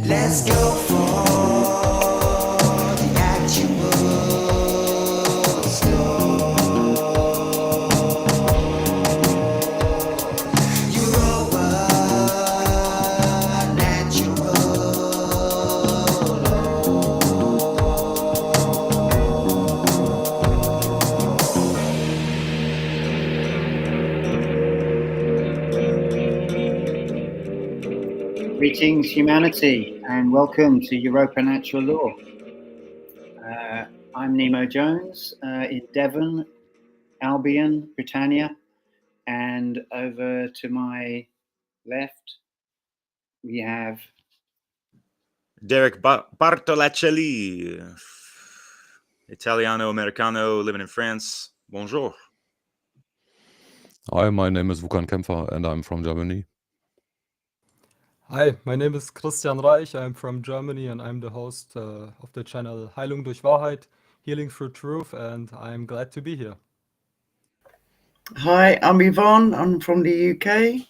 Let's go for the actual store. Europa natural Greetings, humanity, and welcome to Europa Natural Law. I'm Nemo Jones in Devon, Albion, Britannia, and over to my left we have Derek Bartolacelli, Italiano-Americano, living in France. Bonjour. Hi, my name is Wukan Kempfer and I'm from Germany. Hi, my name is Christian Reich. I'm from Germany and I'm the host of the channel Heilung durch Wahrheit, Healing Through Truth, and I'm glad to be here. Hi, I'm Yvonne. I'm from the UK.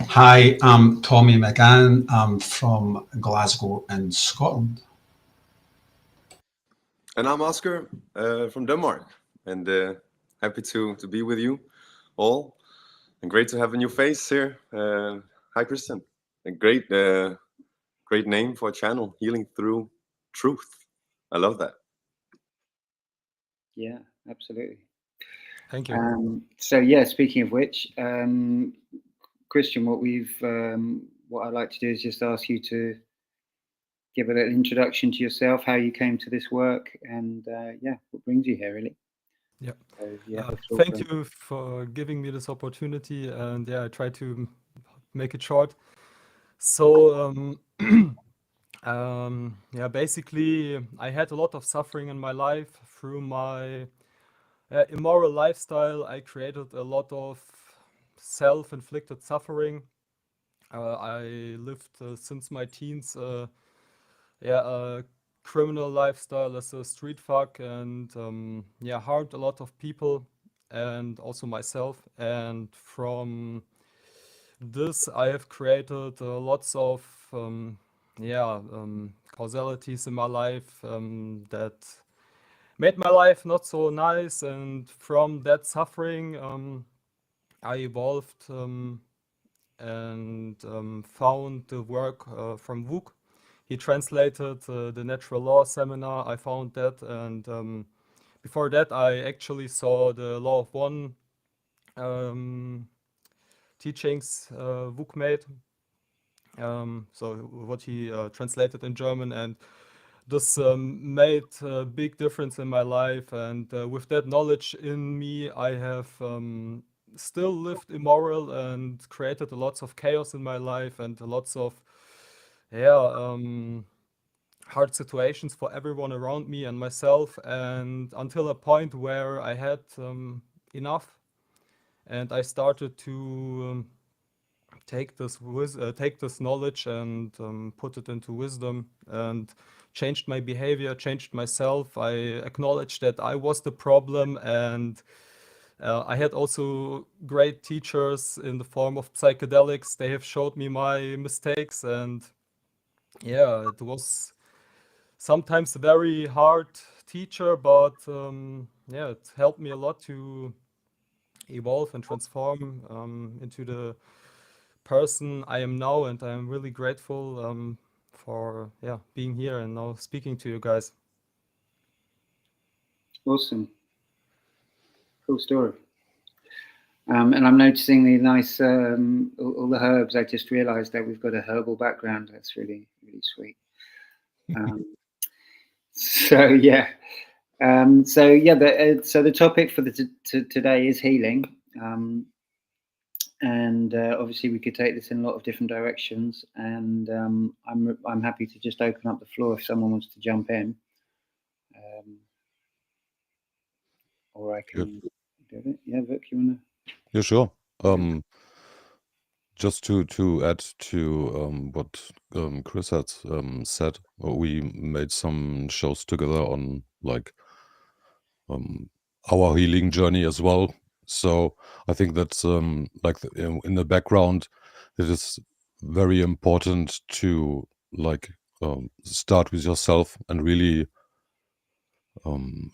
Hi, I'm Tommy McGann. I'm from Glasgow in Scotland. And I'm Oscar from Denmark, and happy to be with you all. And great to have a new face here. Hi, Christian. A great name for a channel, Healing Through Truth. I love that. Yeah, absolutely. Thank you. So yeah, speaking of which, Christian, what I'd like to do is just ask you to give a little introduction to yourself, how you came to this work, and yeah, what brings you here, really. Yeah. So, yeah, Thank you for giving me this opportunity, and yeah, I try to make it short. So yeah, basically I had a lot of suffering in my life through my immoral lifestyle. I created a lot of self-inflicted suffering. I lived since my teens a criminal lifestyle as a street thug, and yeah, harmed a lot of people and also myself. And from this I have created lots of causalities in my life that made my life not so nice. And from that suffering I evolved and found the work from Wook. He translated the Natural Law Seminar. I found that, and before that I actually saw the Law of One teachings Wook made. So what he translated in German, and this made a big difference in my life. And with that knowledge in me, I have still lived immoral and created lots of chaos in my life and lots of hard situations for everyone around me and myself, and until a point where I had enough, and I started to take this knowledge and put it into wisdom, and changed my behavior, changed myself. I acknowledged that I was the problem, and I had also great teachers in the form of psychedelics. They have showed me my mistakes, and yeah, it was sometimes a very hard teacher, but yeah, it helped me a lot to evolve and transform into the person I am now, and I'm really grateful for being here and now speaking to you guys. Awesome. Cool story. And I'm noticing the nice, all the herbs. I just realized that we've got a herbal background. That's really, really sweet. So yeah. So the topic for today is healing. And obviously we could take this in a lot of different directions, and I'm happy to just open up the floor if someone wants to jump in, or I can do it. Yeah, Vic, you wanna? Yeah, sure. Just to add to what Chris had said, we made some shows together on like our healing journey as well. So I think that's like in the background, it is very important to like start with yourself and really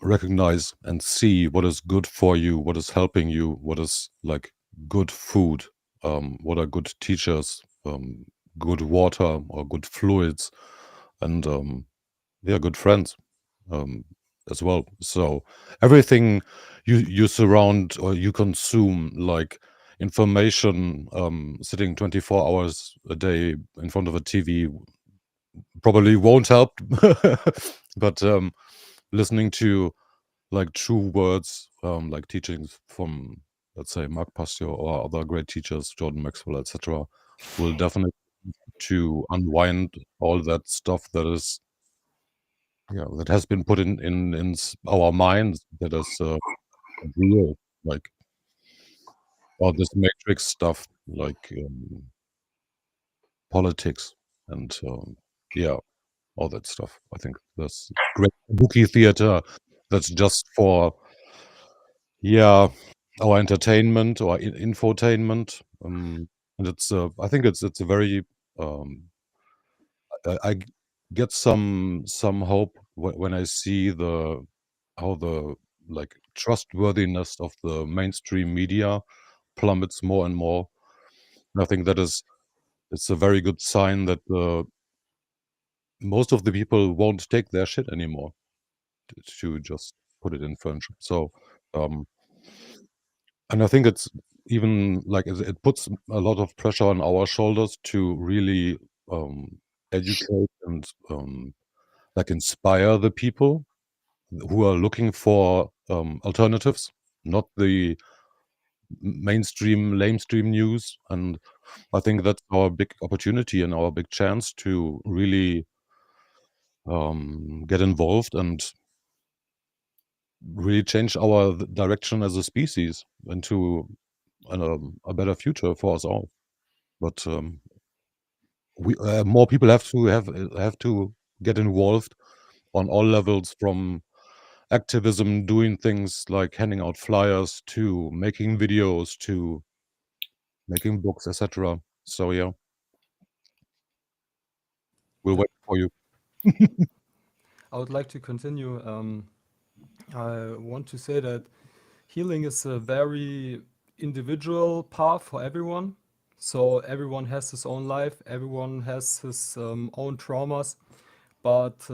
recognize and see what is good for you, what is helping you, what is like good food, what are good teachers, good water or good fluids, and yeah, good friends as well. So everything you surround or you consume, like information, sitting 24 hours a day in front of a TV probably won't help. But listening to like true words, like teachings from, let's say, Mark Passio or other great teachers, Jordan Maxwell, etc., will definitely to unwind all that stuff that is, yeah, that has been put in our minds, that is real, like all this matrix stuff, like politics and yeah, all that stuff. I think that's great bookie theater. That's just for, yeah, our entertainment or infotainment. And it's I think it's a very I get some hope when I see the how the like trustworthiness of the mainstream media plummets more and more. And I think that it's a very good sign that most of the people won't take their shit anymore, to just put it in French. So, and I think it's even like it puts a lot of pressure on our shoulders to really educate and like inspire the people who are looking for alternatives, not the mainstream, lamestream news. And I think that's our big opportunity and our big chance to really get involved and really change our direction as a species into a better future for us all. But we more people have to get involved on all levels, from activism, doing things like handing out flyers, to making videos, to making books, etc. So yeah, we'll Yeah. wait for you. I would like to continue. I want to say that healing is a very individual path for everyone. So everyone has his own life, everyone has his own traumas, but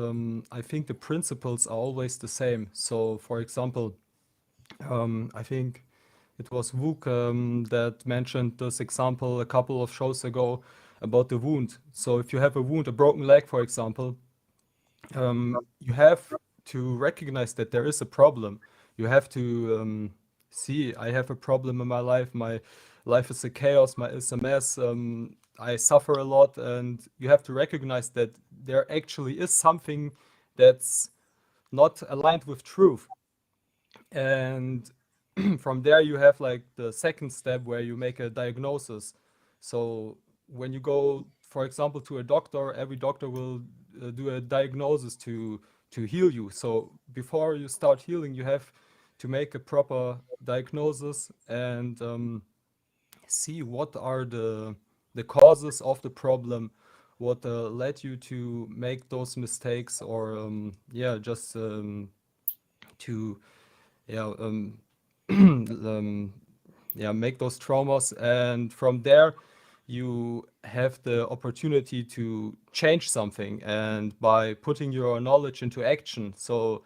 I think the principles are always the same. So, for example, I think it was Wook that mentioned this example a couple of shows ago about the wound. So, if you have a wound, a broken leg, for example, you have to recognize that there is a problem. You have to see, I have a problem in my life. My life is a chaos. My is a mess. I suffer a lot, and you have to recognize that there actually is something that's not aligned with truth. And from there, you have like the second step where you make a diagnosis. So when you go, for example, to a doctor, every doctor will do a diagnosis to heal you. So before you start healing, you have to make a proper diagnosis and see what are the causes of the problem, what led you to make those mistakes, or yeah, just to yeah yeah, make those traumas, and from there you have the opportunity to change something, and by putting your knowledge into action, so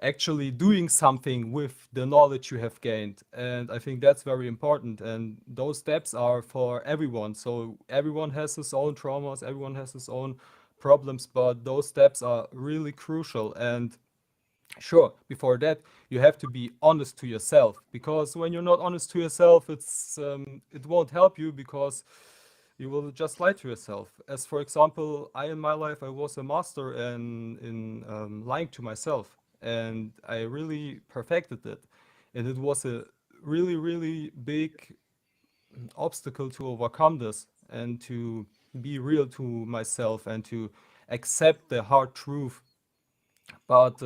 actually doing something with the knowledge you have gained. And I think that's very important, and those steps are for everyone. So everyone has his own traumas, everyone has his own problems, but those steps are really crucial. And sure, before that, you have to be honest to yourself, because when you're not honest to yourself, it won't help you, because you will just lie to yourself. As for example, in my life, I was a master in lying to myself, and I really perfected it. And it was a really, really big obstacle to overcome this, and to be real to myself, and to accept the hard truth. But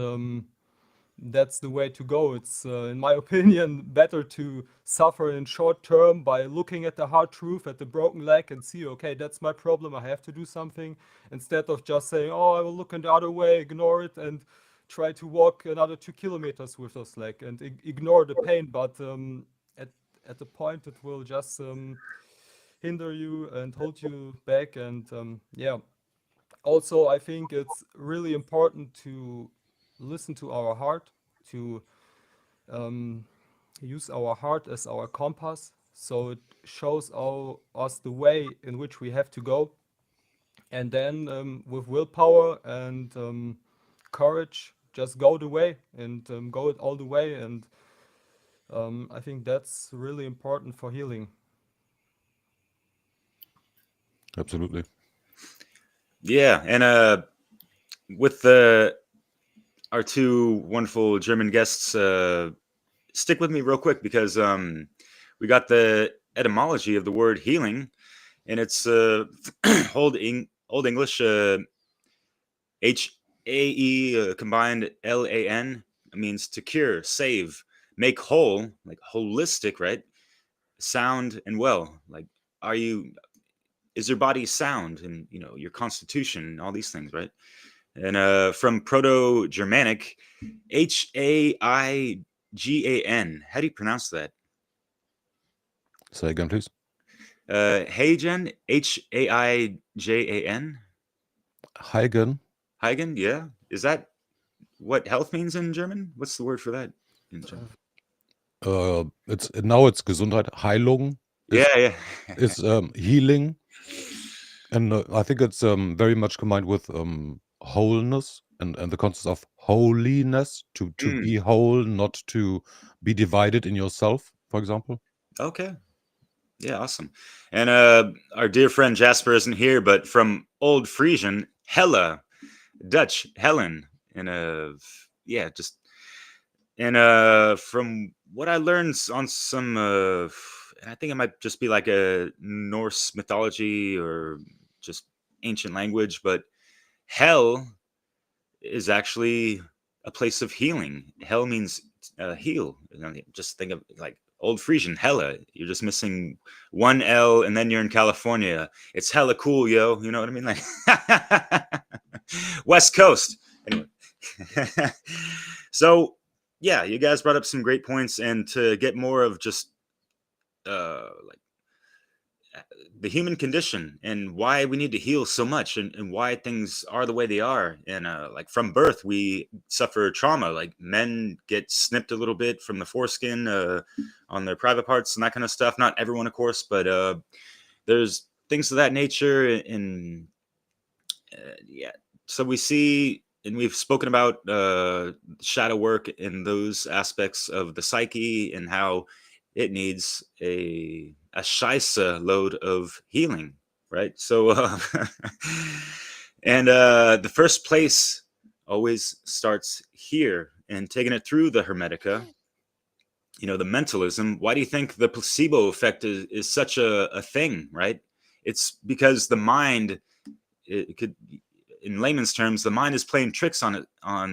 that's the way to go. It's, in my opinion, better to suffer in short term by looking at the hard truth, at the broken leg, and see, okay, that's my problem, I have to do something, instead of just saying, oh, I will look in the other way, ignore it, and try to walk another 2 kilometers with this leg and ignore the pain. But at the point, it will just hinder you and hold you back. And yeah, also, I think it's really important to listen to our heart, to use our heart as our compass. So it shows us the way in which we have to go. And then with willpower and courage, just go the way and go it all the way. And I think that's really important for healing. Absolutely. Yeah, and with our two wonderful German guests, stick with me real quick because we got the etymology of the word healing, and it's Old English HAE combined LAN means to cure, save, make whole, like holistic, right? Sound and well. Like, is your body sound, and your constitution and all these things, right? And from Proto-Germanic, HAIGAN. How do you pronounce that? Say again, please. Heijan, HAIJAN. Heigen. Heigen, yeah. Is that what health means in German? What's the word for that in German? It's Gesundheit. Heilung Yeah. is healing, and I think it's very much combined with wholeness and the concept of holiness, to be whole, not to be divided in yourself, for example. Okay. Yeah, awesome. And our dear friend Jasper isn't here, but from Old Frisian, Hella, Dutch, Helen, and from what I learned on some, and I think it might just be like a Norse mythology or just ancient language, but hell is actually a place of healing. Hell means heal. Just think of like Old Frisian, Hella. You're just missing one L, and then you're in California. It's hella cool, yo. You know what I mean? Like West Coast. Anyway. So yeah, you guys brought up some great points, and to get more of just like the human condition and why we need to heal so much, and why things are the way they are. And like from birth, we suffer trauma. Like men get snipped a little bit from the foreskin on their private parts and that kind of stuff. Not everyone, of course, but there's things of that nature. And yeah, so we see, and we've spoken about shadow work in those aspects of the psyche and how it needs a scheisse load of healing, right? So, and the first place always starts here, and taking it through the Hermetica, the mentalism. Why do you think the placebo effect is such a thing, right? It's because the mind, it could, in layman's terms, the mind is playing tricks on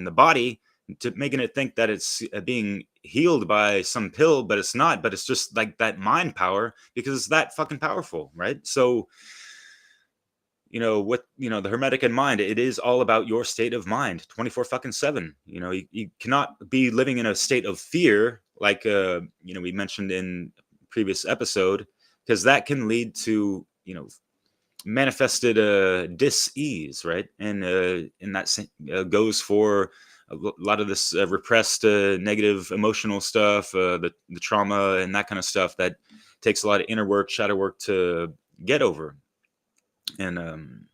the body, to making it think that it's being healed by some pill, but it's not. But it's just like that mind power, because it's that fucking powerful, right? So, with the Hermetic in mind, it is all about your state of mind, 24/7. You cannot be living in a state of fear, like we mentioned in previous episode, because that can lead to manifested dis-ease, right? And that goes for a lot of this repressed negative emotional stuff, the trauma and that kind of stuff that takes a lot of inner work, shadow work to get over. And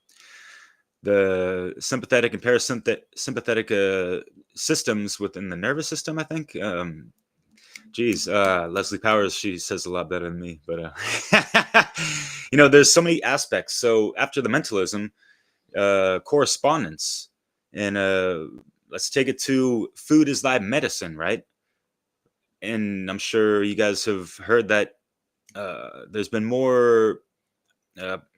the sympathetic and parasympathetic systems within the nervous system, I think. Leslie Powers, she says a lot better than me, but there's so many aspects. So after the mentalism, correspondence, and let's take it to food is thy medicine, right? And I'm sure you guys have heard that there's been more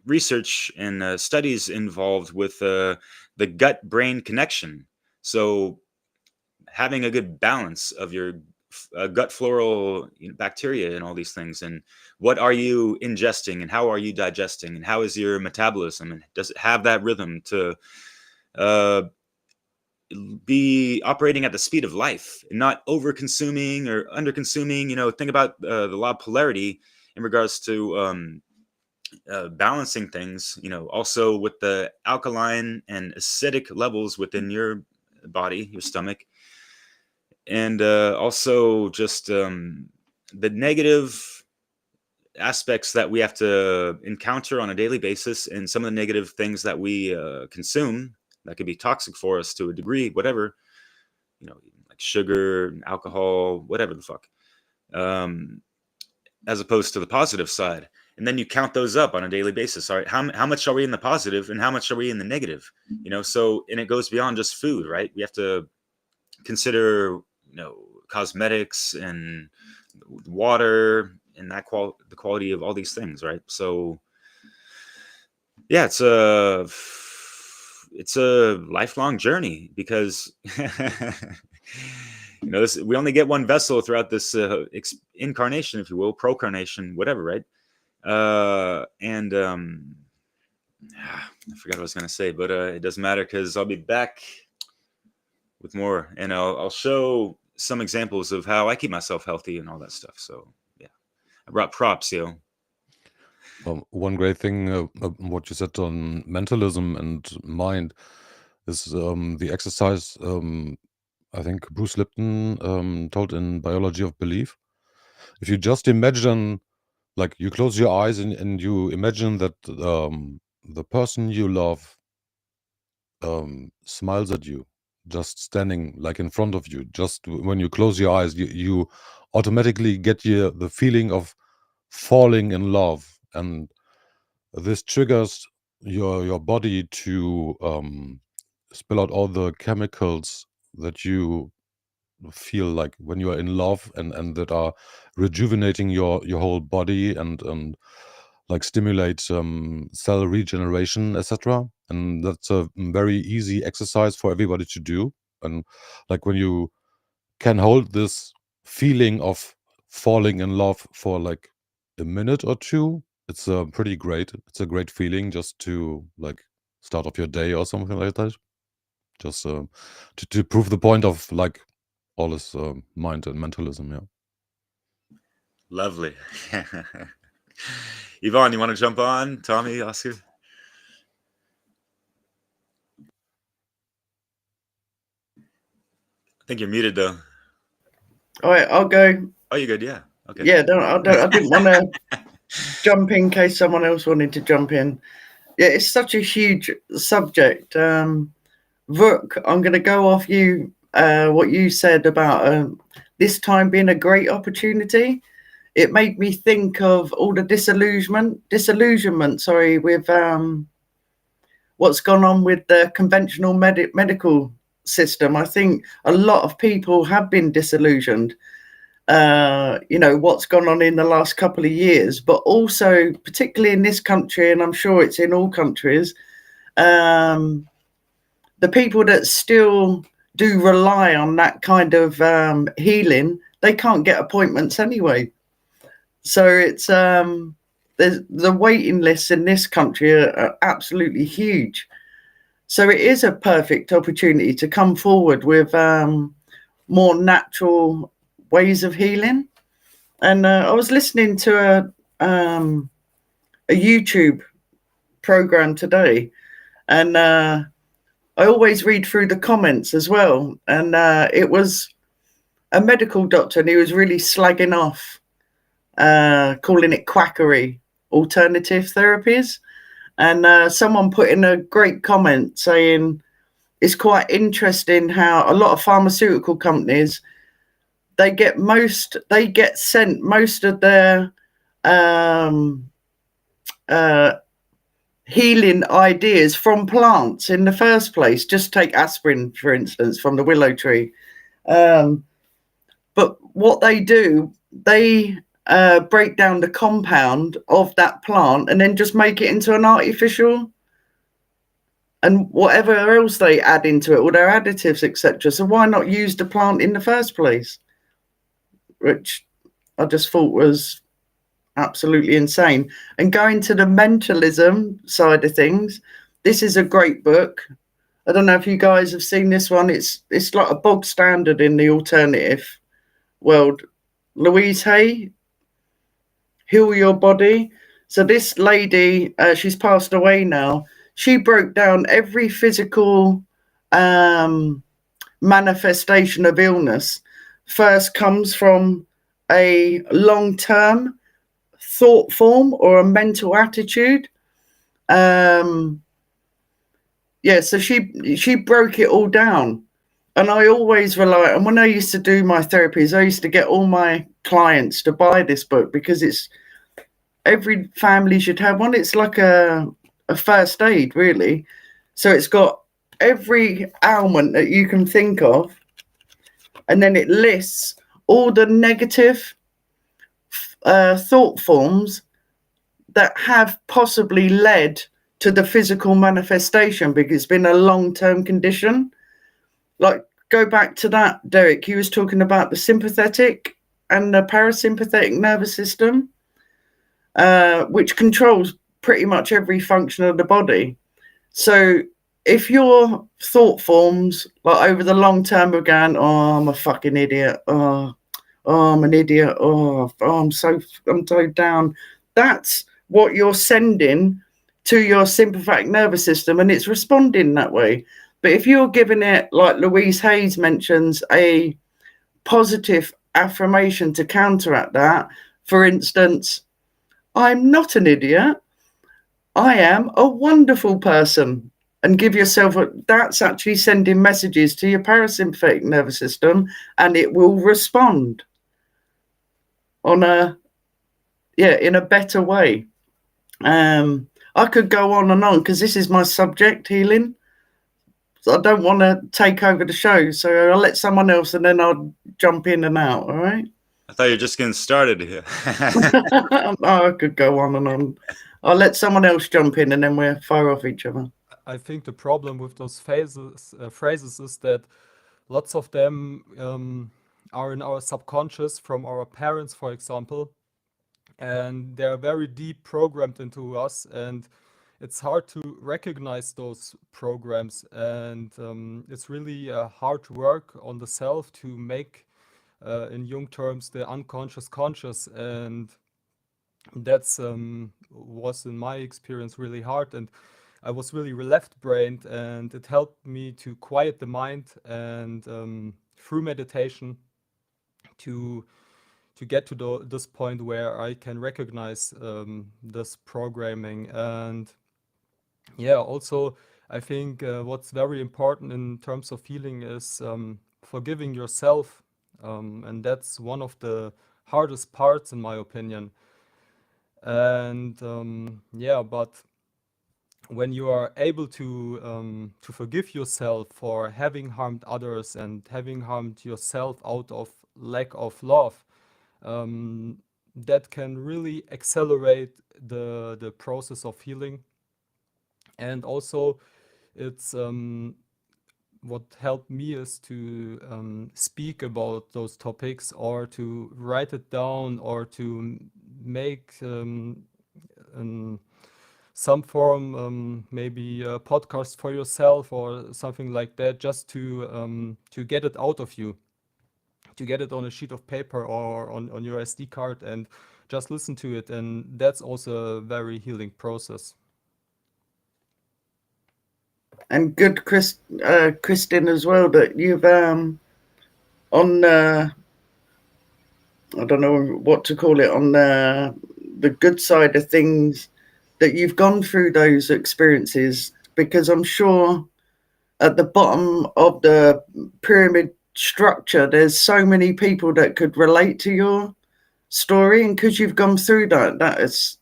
research and studies involved with the gut-brain connection. So having a good balance of your gut floral bacteria and all these things, and what are you ingesting and how are you digesting and how is your metabolism, and does it have that rhythm to be operating at the speed of life and not over consuming or under consuming. Think about the law of polarity in regards to balancing things, also with the alkaline and acidic levels within your body, your stomach, and also just the negative aspects that we have to encounter on a daily basis, and some of the negative things that we consume that could be toxic for us to a degree, whatever, like sugar, alcohol, whatever the fuck, as opposed to the positive side. And then you count those up on a daily basis. All right, how much are we in the positive and how much are we in the negative? So, and it goes beyond just food, right? We have to consider, cosmetics and water and the quality of all these things, right? So, yeah, it's a lifelong journey, because we only get one vessel throughout this incarnation, if you will, procarnation, whatever, right? And I forgot what I was going to say, but it doesn't matter, because I'll be back with more, and I'll show some examples of how I keep myself healthy and all that stuff. So yeah, I brought props, One great thing, what you said on mentalism and mind, is the exercise I think Bruce Lipton told in Biology of Belief. If you just imagine, like you close your eyes and you imagine that the person you love smiles at you, just standing like in front of you. Just when you close your eyes, you automatically get the feeling of falling in love, and this triggers your body to spill out all the chemicals that you feel like when you are in love, and that are rejuvenating your whole body, and like stimulate cell regeneration, etc. And that's a very easy exercise for everybody to do. And like when you can hold this feeling of falling in love for like a minute or two, it's pretty great. It's a great feeling just to like start off your day or something like that. Just to prove the point of like all is mind and mentalism. Yeah. Lovely. Yvonne, you want to jump on? Tommy, Oscar? I think you're muted though. All right, I'll go. Oh, you're good. Yeah. Okay. Yeah, I didn't want to jump in case someone else wanted to jump in. Yeah, it's such a huge subject. Rook, I'm going to go off you, what you said about this time being a great opportunity. It made me think of all the disillusionment, with what's gone on with the conventional medical system. I think a lot of people have been disillusioned. What's gone on in the last couple of years, but also particularly in this country, and I'm sure it's in all countries, the people that still do rely on that kind of healing, they can't get appointments anyway. So it's the waiting lists in this country are absolutely huge. So it is a perfect opportunity to come forward with more natural ways of healing. And I was listening to a YouTube program today, and I always read through the comments as well. And it was a medical doctor, and he was really slagging off, calling it quackery, alternative therapies. And someone put in a great comment saying it's quite interesting how a lot of pharmaceutical companies, they get sent most of their healing ideas from plants in the first place. Just take aspirin, for instance, from the willow tree. But what they do, they break down the compound of that plant and then just make it into an artificial and whatever else they add into it, all their additives, etc. So why not use the plant in the first place? Which I just thought was absolutely insane. And going to the mentalism side of things, this is a great book. I don't know if you guys have seen this one. It's like a bog standard in the alternative world. Louise Hay, Heal Your Body. So this lady, she's passed away now. She broke down every physical manifestation of illness. First comes from a long-term thought form or a mental attitude. Yeah, so she broke it all down. And I always rely, and when I used to do my therapies, I used to get all my clients to buy this book because it's every family should have one. It's like a first aid, really. So it's got every ailment that you can think of, and then it lists all the negative thought forms that have possibly led to the physical manifestation because it's been a long-term condition. Like, go back to that, Derek, you was talking about the sympathetic and the parasympathetic nervous system, which controls pretty much every function of the body. So if your thought forms, like over the long term, are going, oh, I'm a fucking idiot, oh I'm an idiot, I'm so down, that's what you're sending to your sympathetic nervous system, and it's responding that way. But if you're giving it, like Louise Hayes mentions, a positive affirmation to counteract that, for instance, I'm not an idiot, I am a wonderful person, and give yourself that's actually sending messages to your parasympathetic nervous system, and it will respond on in a better way. I could go on and on because this is my subject, healing. So I don't want to take over the show, so I'll let someone else and then I'll jump in and out, all right? I thought you were just getting started here. I could go on and on. I'll let someone else jump in and then we'll fire off each other. I think the problem with those phrases is that lots of them are in our subconscious from our parents, for example, and they're very deep programmed into us, and it's hard to recognize those programs, and it's really hard work on the self to make, in Jung terms, the unconscious conscious, and that's was in my experience really hard, and I was really left-brained, and it helped me to quiet the mind and through meditation to get to this point where I can recognize this programming. And yeah, also I think what's very important in terms of healing is forgiving yourself, and that's one of the hardest parts in my opinion. And yeah, but when you are able to forgive yourself for having harmed others and having harmed yourself out of lack of love, that can really accelerate the process of healing. And also it's what helped me is to speak about those topics, or to write it down, or to make some form, maybe a podcast for yourself or something like that, just to get it out of you, to get it on a sheet of paper or on your SD card and just listen to it. And that's also a very healing process. And good, Kristen, as well, that you've on I don't know what to call it, on the good side of things, that you've gone through those experiences, because I'm sure at the bottom of the pyramid structure there's so many people that could relate to your story, and because you've gone through that is,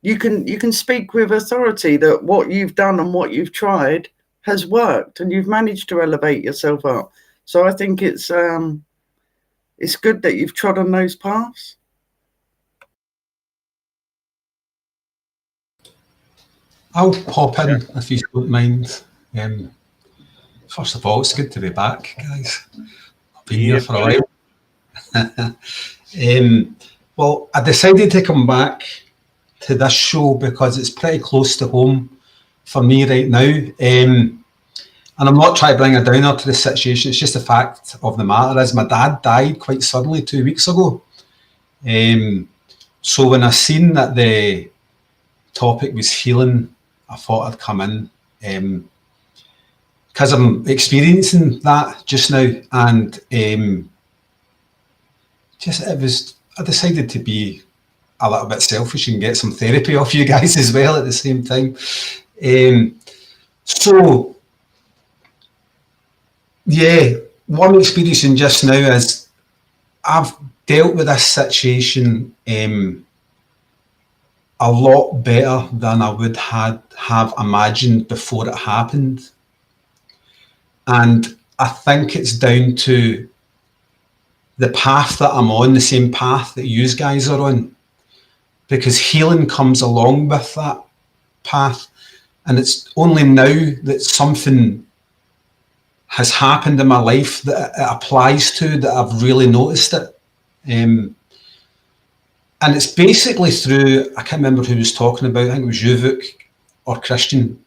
you can speak with authority that what you've done and what you've tried has worked, and you've managed to elevate yourself up. So I think it's good that you've trod on those paths. I'll pop in if you don't mind. First of all, it's good to be back, guys. I've been here for a while. Well, I decided to come back to this show because it's pretty close to home for me right now. And I'm not trying to bring a downer to the situation. It's just the fact of the matter is my dad died quite suddenly 2 weeks ago. So when I seen that the topic was healing, I thought I'd come in because I'm experiencing that just now, and I decided to be a little bit selfish and get some therapy off you guys as well at the same time. So yeah, what I'm experiencing just now is I've dealt with this situation a lot better than I would have imagined before it happened. And I think it's down to the path that I'm on, the same path that you guys are on, because healing comes along with that path. And it's only now that something has happened in my life that it applies to that I've really noticed it. And it's basically through, I can't remember who was talking about, I think it was you, Vuk, or Christian.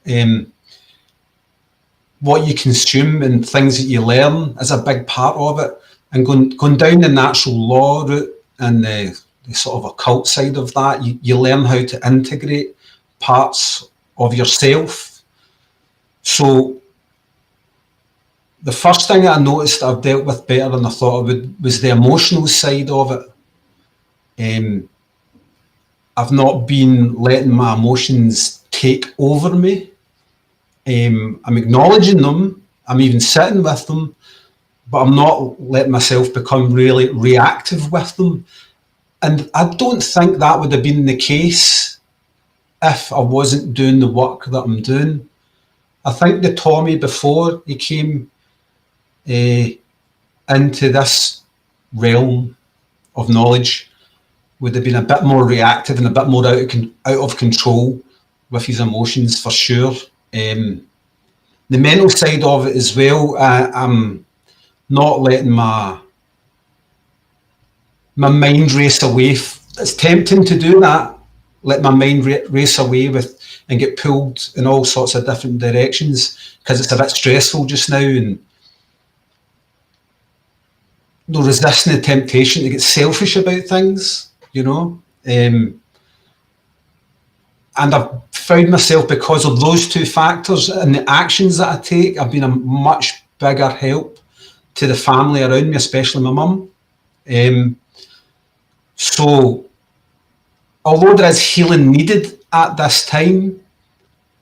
What you consume and things that you learn is a big part of it. And going down the natural law route and the sort of occult side of that, you learn how to integrate parts of yourself. So the first thing I noticed I've dealt with better than I thought I would was the emotional side of it. I've not been letting my emotions take over me. I'm acknowledging them, I'm even sitting with them, but I'm not letting myself become really reactive with them. And I don't think that would have been the case if I wasn't doing the work that I'm doing. I think the Tommy before he came into this realm of knowledge would have been a bit more reactive and a bit more out of control with his emotions for sure. The mental side of it as well, I'm not letting my mind race away. It's tempting to do that, let my mind race away with and get pulled in all sorts of different directions because it's a bit stressful just now, and resisting the temptation to get selfish about things, you know. And I've found myself, because of those two factors and the actions that I take, I've been a much bigger help to the family around me, especially my mum. So although there is healing needed at this time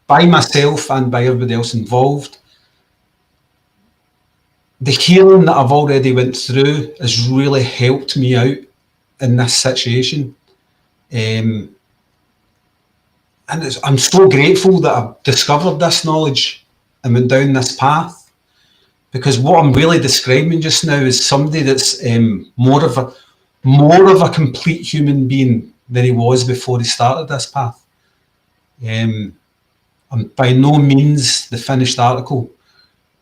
by myself and by everybody else involved, the healing that I've already went through has really helped me out in this situation. And I'm so grateful that I've discovered this knowledge and went down this path, because what I'm really describing just now is somebody that's more of a complete human being than he was before he started this path. I'm by no means the finished article,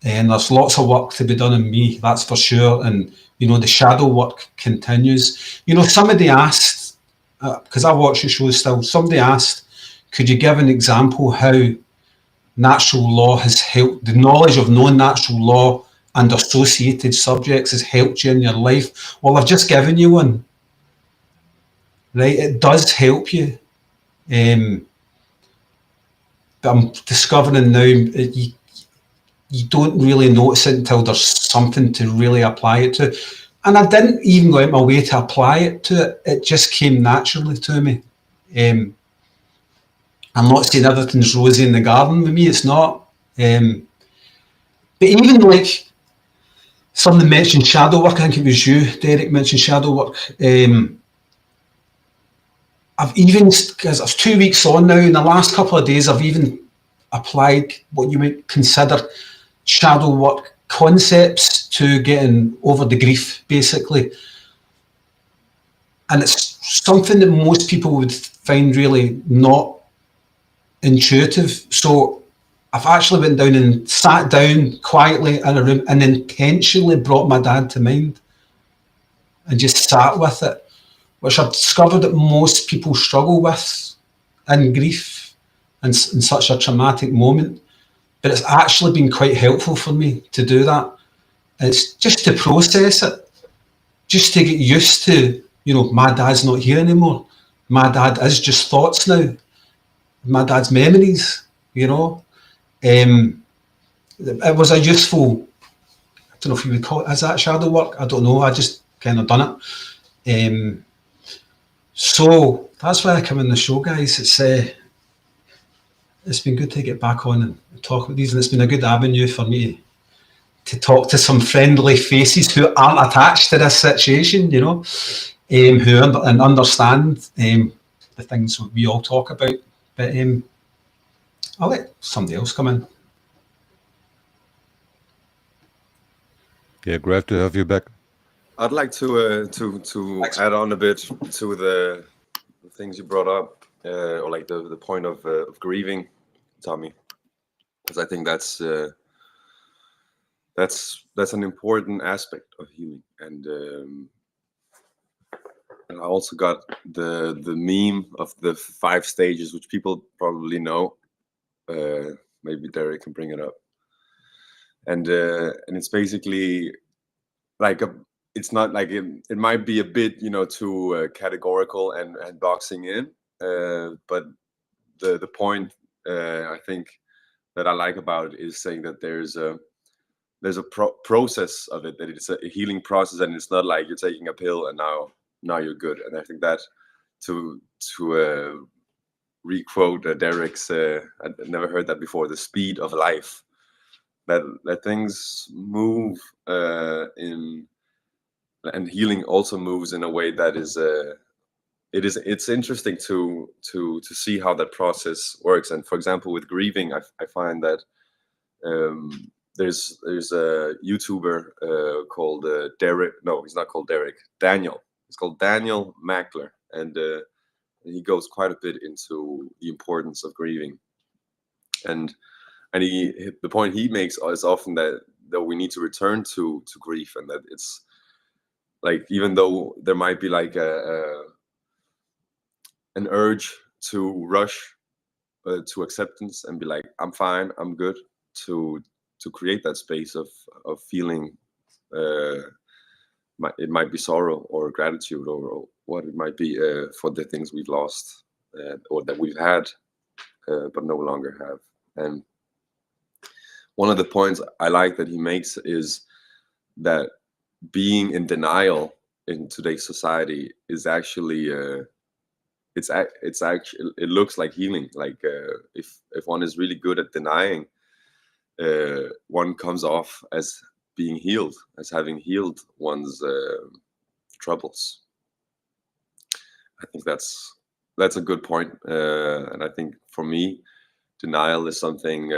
and there's lots of work to be done in me, that's for sure. And you know, the shadow work continues. You know, somebody asked, because I watch the show still, somebody asked, could you give an example how natural law has helped, the knowledge of non-natural law and associated subjects has helped you in your life? Well, I've just given you one. Right, it does help you. But I'm discovering now you don't really notice it until there's something to really apply it to. And I didn't even go out my way to apply it to it. It just came naturally to me. I'm not saying everything's rosy in the garden with me, it's not. But even like somebody mentioned shadow work, I think it was you, Derek, mentioned shadow work. I've even, because it's 2 weeks on now, in the last couple of days, I've even applied what you might consider shadow work concepts to getting over the grief, basically. And it's something that most people would find really not intuitive. So I've actually went down and sat down quietly in a room and intentionally brought my dad to mind and just sat with it, which I've discovered that most people struggle with in grief and in such a traumatic moment. But it's actually been quite helpful for me to do that. It's just to process it, just to get used to, you know, my dad's not here anymore. My dad is just thoughts now. My dad's memories, you know. It was a useful, I don't know if you would call it, is that shadow work? I don't know, I just kind of done it. So that's why I come in the show, guys. It's been good to get back on and talk about these, and it's been a good avenue for me to talk to some friendly faces who aren't attached to this situation, you know, who understand the things we all talk about. But I'll let somebody else come in. Yeah, great to have you back. I'd like to add on a bit to the things you brought up, or like the point of grieving, Tommy, because I think that's an important aspect of healing. And I also got the meme of the 5 stages, which people probably know. Maybe Derek can bring it up. And it's basically like it's not like it might be a bit, you know, too categorical and boxing in, but the point I think that I like about it is saying that there's a process of it, that it's a healing process, and it's not like you're taking a pill and now you're good. And I think that to requote Derek's, I'd never heard that before, the speed of life, that things move and healing also moves in a way that is it's interesting to see how that process works. And for example, with grieving, I find that there's a YouTuber called Derek. No, he's not called Derek. Daniel. It's called Daniel Mackler, and he goes quite a bit into the importance of grieving. And the point he makes is often that we need to return to grief, and that it's like, even though there might be like an urge to rush to acceptance and be like, I'm fine, I'm good, to create that space of feeling, it might be sorrow or gratitude or what it might be for the things we've lost or that we've had but no longer have. And one of the points I like that he makes is that being in denial in today's society is actually it's actually, it looks like healing. Like if one is really good at denying, one comes off as being healed, as having healed one's troubles. I think that's a good point, and I think for me, denial is something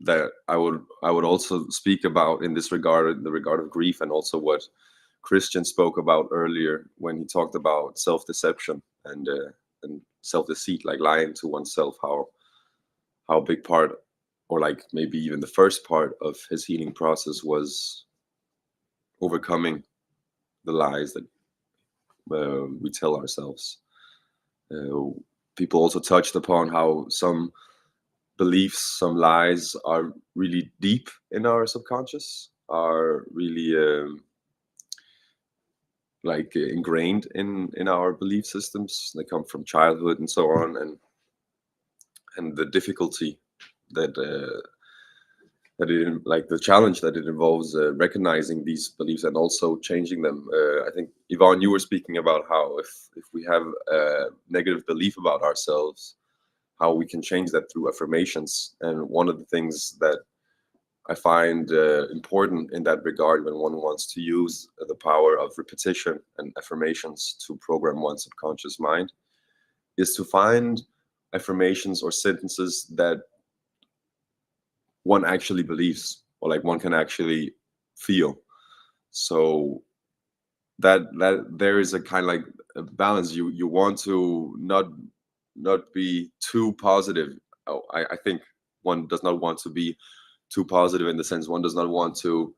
that I would also speak about in this regard, in the regard of grief, and also what Christian spoke about earlier when he talked about self-deception and self-deceit, like lying to oneself. How big part, or like maybe even the first part of his healing process, was overcoming the lies that we tell ourselves. People also touched upon how some beliefs, some lies are really deep in our subconscious, are really like ingrained in our belief systems. They come from childhood and so on, and the difficulty that like the challenge that it involves recognizing these beliefs and also changing them. I think, Yvonne, you were speaking about how if we have a negative belief about ourselves, how we can change that through affirmations. And one of the things that I find important in that regard, when one wants to use the power of repetition and affirmations to program one's subconscious mind, is to find affirmations or sentences that one actually believes, or like one can actually feel. So that there is a kind of like a balance. You want to not not be too positive. Oh, I think one does not want to be too positive, in the sense one does not want to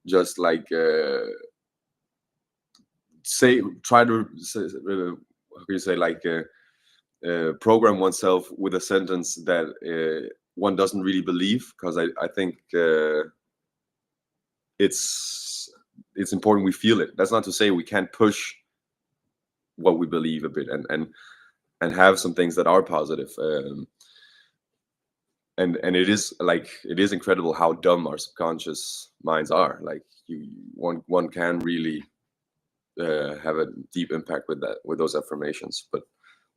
just like try to how can you say, like program oneself with a sentence that one doesn't really believe, because I think it's important we feel it. That's not to say we can't push what we believe a bit and have some things that are positive. And it is incredible how dumb our subconscious minds are. Like one can really have a deep impact with those affirmations. But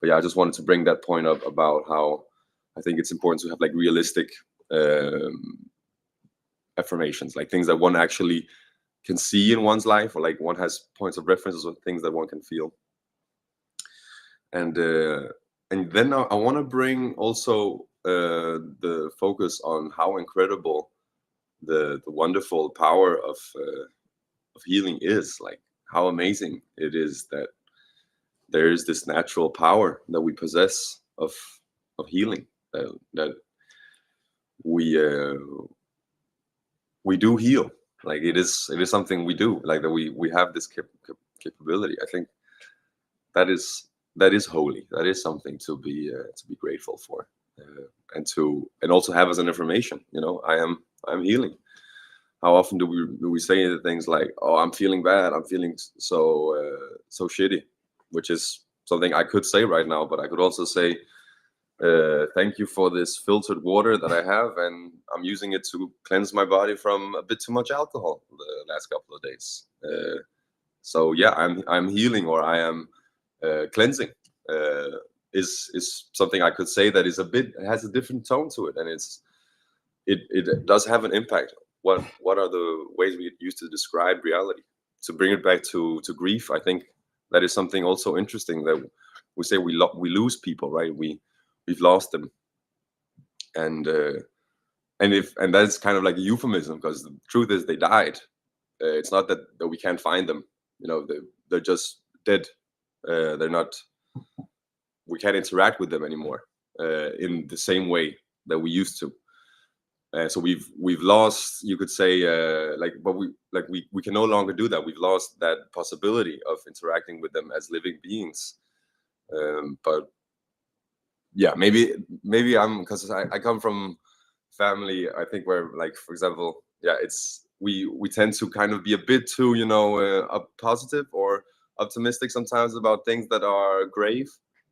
yeah, I just wanted to bring that point up about how I think it's important to have like realistic affirmations, like things that one actually can see in one's life, or like one has points of references or things that one can feel. And then I want to bring also the focus on how incredible the wonderful power of healing is. Like how amazing it is that there is this natural power that we possess of healing, that we do heal. Like it is something we do, like that we have this capability. I think that is holy. That is something to be grateful for, and also have as an information. You know, I'm healing. How often do we say things like, "Oh, I'm feeling bad. I'm feeling so shitty," which is something I could say right now, but I could also say, "Thank you for this filtered water that I have, and I'm using it to cleanse my body from a bit too much alcohol the last couple of days." So yeah, I'm healing, or I am cleansing. Is something I could say that is has a different tone to it, and it does have an impact. What are the ways we use to describe reality? To bring it back to grief, I think that is something also interesting, that we say we lose people, right? We've lost them, and that's kind of like a euphemism, because the truth is they died. It's not that we can't find them. You know, they're just dead. They're not. We can't interact with them anymore in the same way that we used to. So we've lost, you could say, but we can no longer do that. We've lost that possibility of interacting with them as living beings. But yeah, maybe I'm, because I come from family, I think, where, like, for example, yeah, it's we tend to kind of be a bit too, positive or optimistic sometimes about things that are grave,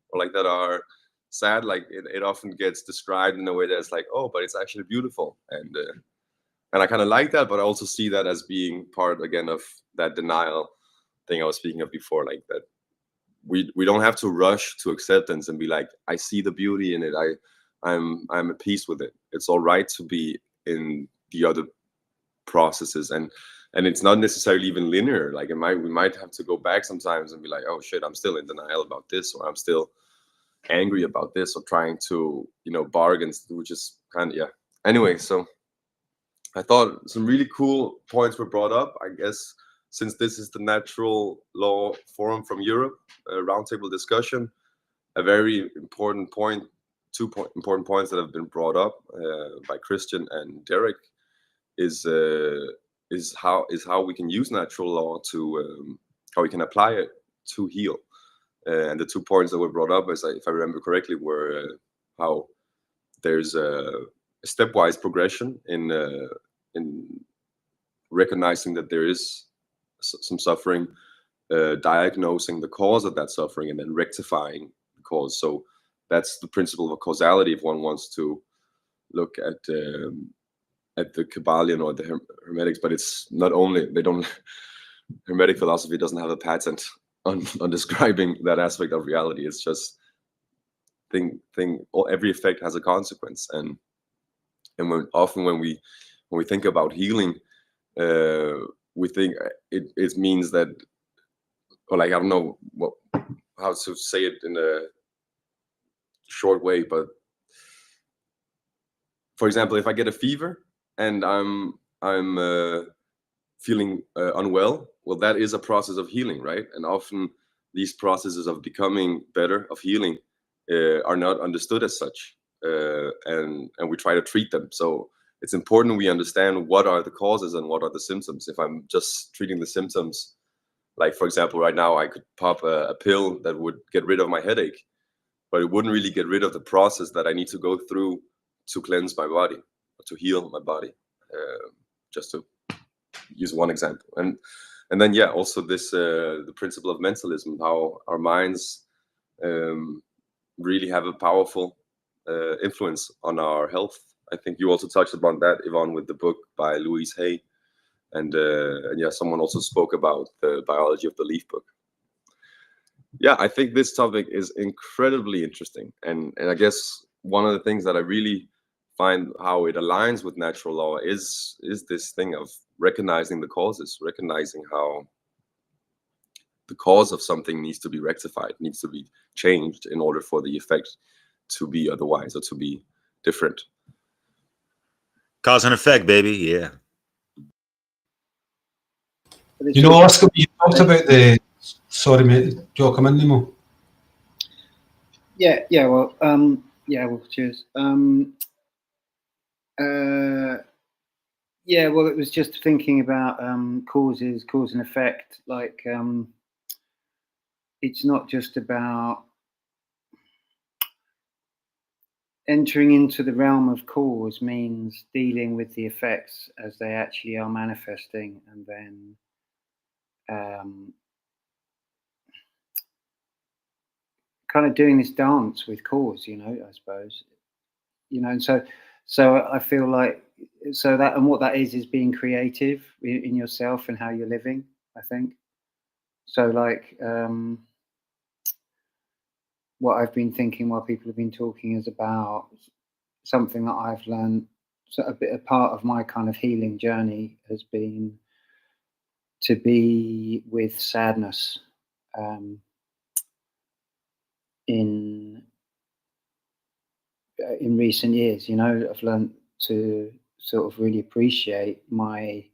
or like that are sad. Like it often gets described in a way that's like, oh, but it's actually beautiful, and I kind of like that, but I also see that as being part, again, of that denial thing I was speaking of before, like that we don't have to rush to acceptance and be like, I see the beauty in it, I'm at peace with it. It's all right to be in the other processes, and it's not necessarily even linear. Like we might have to go back sometimes and be like, oh shit, I'm still in denial about this, or I'm still angry about this, or trying to bargain, which is kind of, yeah. Anyway, so I thought some really cool points were brought up. I guess since this is the Natural Law Forum from Europe, a roundtable discussion, a very important point, important points that have been brought up by Christian and Derek is how we can use natural law to how we can apply it to heal. And the 2 points that were brought up, if I remember correctly, were how there's a stepwise progression in recognizing that there is some suffering, diagnosing the cause of that suffering, and then rectifying the cause. So that's the principle of causality, if one wants to look at the KYBALION or the Hermetics. But it's not only, Hermetic philosophy doesn't have a patent on describing that aspect of reality. It's just every effect has a consequence, and when we think about healing, we think it means that, or like, I don't know how to say it in a short way, but for example, if I get a fever and I'm feeling unwell, well, that is a process of healing, right? And often these processes of becoming better, of healing, are not understood as such, and we try to treat them. So it's important we understand what are the causes and what are the symptoms. If I'm just treating the symptoms, like for example, right now I could pop a pill that would get rid of my headache, but it wouldn't really get rid of the process that I need to go through to cleanse my body, or to heal my body, just to use one example. And then, yeah, also this, the principle of mentalism, how our minds really have a powerful influence on our health. I think you also touched upon that, Yvonne, with the book by Louise Hay. And yeah, someone also spoke about the biology of the leaf book. Yeah, I think this topic is incredibly interesting. And I guess one of the things that I really find how it aligns with natural law is this thing of recognizing the causes, recognizing how the cause of something needs to be rectified, needs to be changed in order for the effect to be otherwise or to be different. Cause and effect, baby. Yeah. You know, Oscar, you talked about the. Sorry, mate. Do you want to come in, Nemo? Yeah. Well, cheers. Yeah, well, it was just thinking about cause and effect. Like, it's not just about entering into the realm of cause means dealing with the effects as they actually are manifesting, and then kind of doing this dance with cause, you know, I suppose, you know. And so I feel like, so that, and what that is being creative in yourself and how you're living, I think. So like, what I've been thinking while people have been talking is about something that I've learned. So a part of my kind of healing journey has been to be with sadness in recent years. You know, I've learned to sort of really appreciate my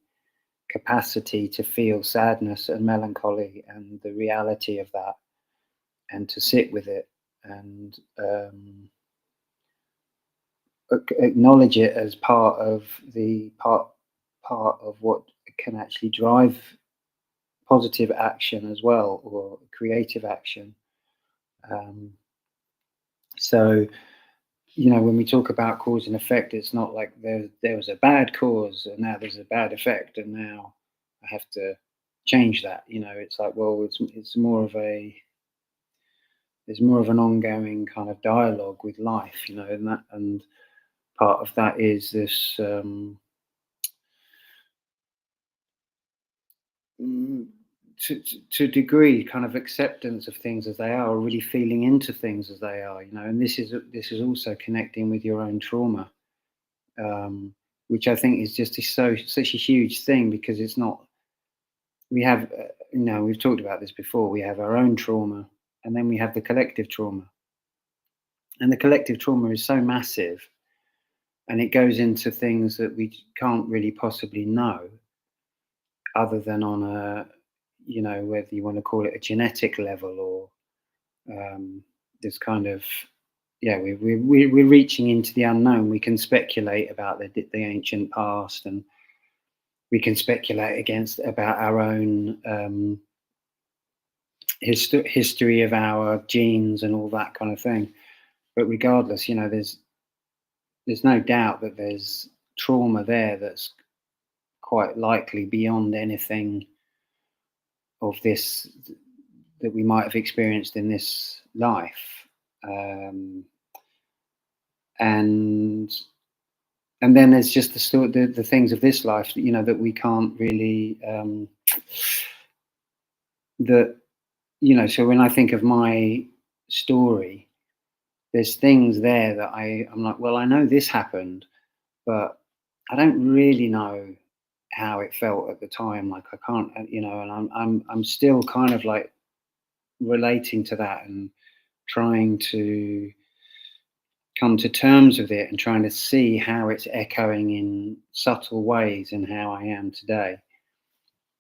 capacity to feel sadness and melancholy and the reality of that, and to sit with it and acknowledge it as part of what can actually drive positive action as well, or creative action. So, you know, when we talk about cause and effect, it's not like there was a bad cause and now there's a bad effect and now I have to change that. You know, it's like, well, it's more of there's more of an ongoing kind of dialogue with life, you know, and part of that is this to a degree kind of acceptance of things as they are, or really feeling into things as they are, you know. And this is also connecting with your own trauma, which I think is just such a huge thing, because it's not, we have you know, we've talked about this before, we have our own trauma and then we have the collective trauma, and the collective trauma is so massive and it goes into things that we can't really possibly know, other than on a, you know, whether you want to call it a genetic level, or this kind of, yeah, we're reaching into the unknown. We can speculate about the ancient past, and we can speculate about our own history of our genes and all that kind of thing. But regardless, you know, there's no doubt that there's trauma there that's quite likely beyond anything of this that we might have experienced in this life, and then there's just the things of this life, you know, that we can't really that, you know. So when I think of my story, there's things there that I'm like, well, I know this happened, but I don't really know how it felt at the time. Like, I can't, you know, and I'm still kind of like relating to that and trying to come to terms with it and trying to see how it's echoing in subtle ways in how I am today.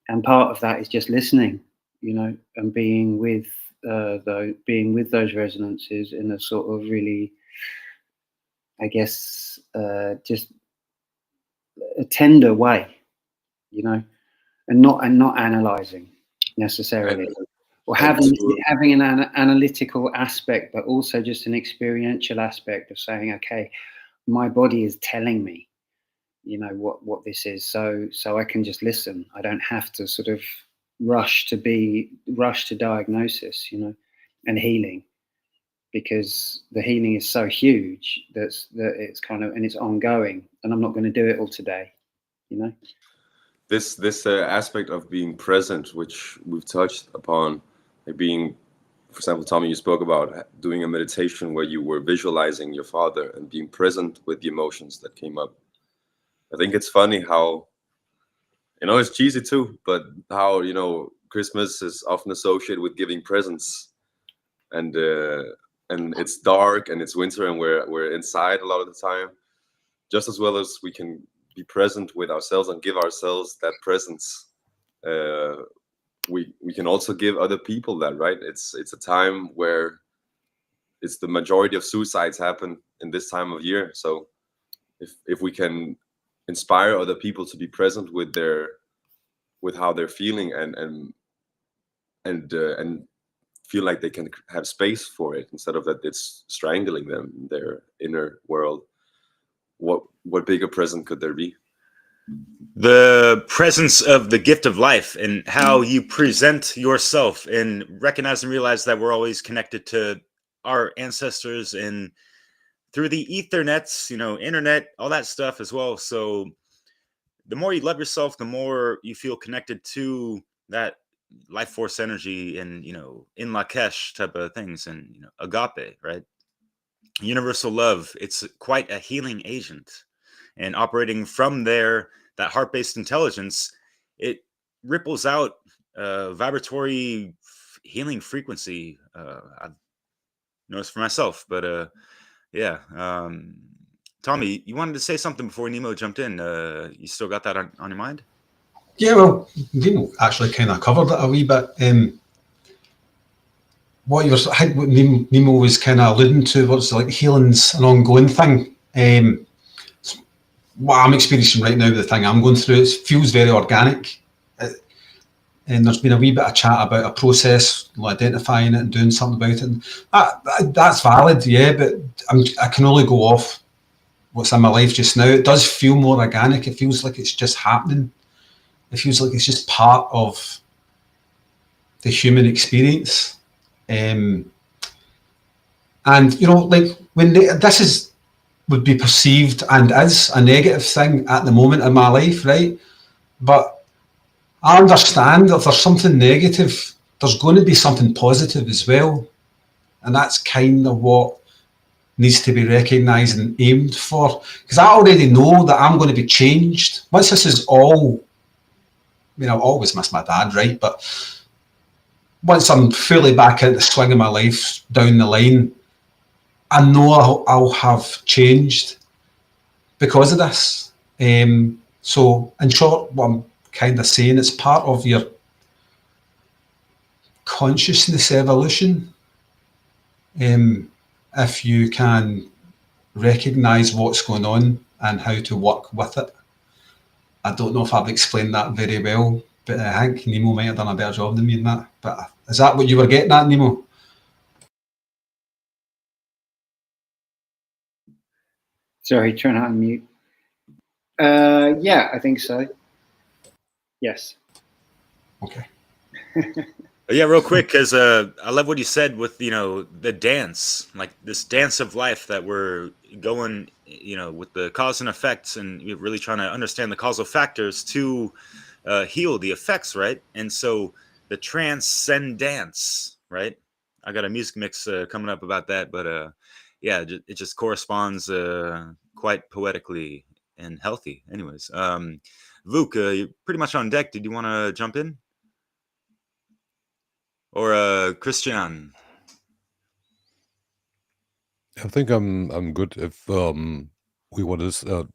And part of that is just listening, you know, and being with though, being with those resonances in a sort of really, I guess, just a tender way, you know, and not analysing necessarily, or having an analytical aspect, but also just an experiential aspect of saying, okay, my body is telling me, you know, what this is, so I can just listen. I don't have to sort of rush to diagnosis, you know, and healing, because the healing is so huge that it's kind of, and it's ongoing, and I'm not going to do it all today, you know. This aspect of being present, which we've touched upon, like being, for example, Tommy, you spoke about doing a meditation where you were visualizing your father and being present with the emotions that came up. I think it's funny how, you know, it's cheesy too, but how, you know, Christmas is often associated with giving presents, and it's dark and it's winter and we're inside a lot of the time. Just as well as we can be present with ourselves and give ourselves that presence, we can also give other people that, right? It's a time where it's the majority of suicides happen in this time of year. So if we can inspire other people to be present with how they're feeling and feel like they can have space for it, instead of that it's strangling them in their inner world, what bigger present could there be? The presence of the gift of life and how you present yourself, and recognize and realize that we're always connected to our ancestors and through the ethernets, you know, internet, all that stuff as well. So the more you love yourself, the more you feel connected to that life force energy and, you know, in Lakesh type of things, and, you know, agape, right? Universal love. It's quite a healing agent, and operating from there, that heart-based intelligence, it ripples out vibratory healing frequency. I've noticed for myself, but yeah. Tommy, you wanted to say something before Nemo jumped in. You still got that on your mind? Yeah, well, Nemo actually kind of covered it a wee bit. What you were, I think what Nemo was kind of alluding to was like healing's an ongoing thing. What I'm experiencing right now, the thing I'm going through, it feels very organic. And there's been a wee bit of chat about a process, identifying it and doing something about it. And that's valid, yeah, but I can only go off what's in my life just now. It does feel more organic. It feels like it's just happening. It feels like it's just part of the human experience. And, you know, like when this would be perceived and is a negative thing at the moment in my life, right? But I understand if there's something negative, there's going to be something positive as well. And that's kind of what needs to be recognised and aimed for. Because I already know that I'm going to be changed. Once this is all, I mean, I'll always miss my dad, right? But once I'm fully back into the swing of my life down the line, I know I'll have changed because of this. So in short, what I'm kind of saying, it's part of your consciousness evolution. If you can recognise what's going on and how to work with it. I don't know if I've explained that very well, but I think Nemo might have done a better job than me in that. But is that what you were getting at, Nemo? Sorry, trying to unmute. Yeah, I think so. Yes. Okay. Yeah, real quick, because I love what you said with, you know, the dance, like this dance of life that we're going, you know, with the cause and effects, and you're really trying to understand the causal factors to heal the effects, right? And so the transcendence, right? I got a music mix coming up about that, but yeah, it just corresponds quite poetically and healthy. Anyways, Vuk, you're pretty much on deck. Did you want to jump in? Or Christian? I think I'm good if we want to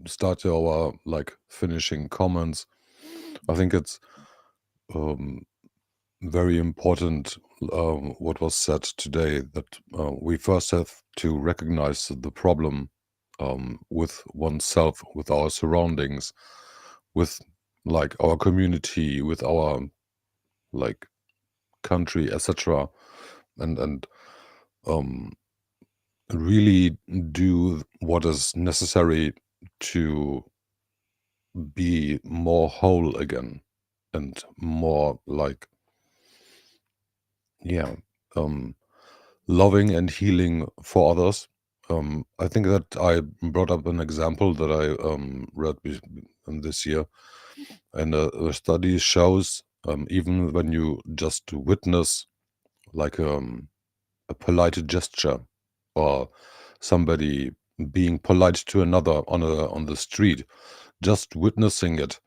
start our like finishing comments. I think it's very important what was said today, that we first have to recognize the problem with oneself, with our surroundings, with like our community, with our like country, etc., and really do what is necessary to be more whole again and more like, yeah, loving and healing for others. I think that I brought up an example that I read this year, and the study shows even when you just witness like a polite gesture or somebody being polite to another on the street, just witnessing it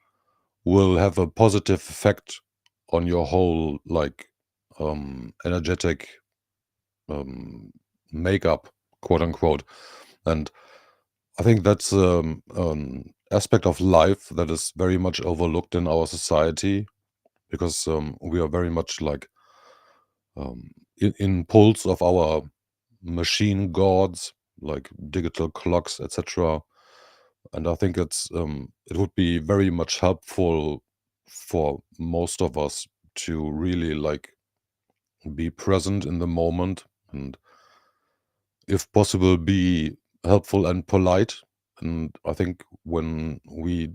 will have a positive effect on your whole like energetic makeup, quote unquote. And I think that's aspect of life that is very much overlooked in our society, because we are very much like in pulse of our machine gods, like digital clocks, etc. And I think it's it would be very much helpful for most of us to really like be present in the moment, and if possible be helpful and polite. And I think when we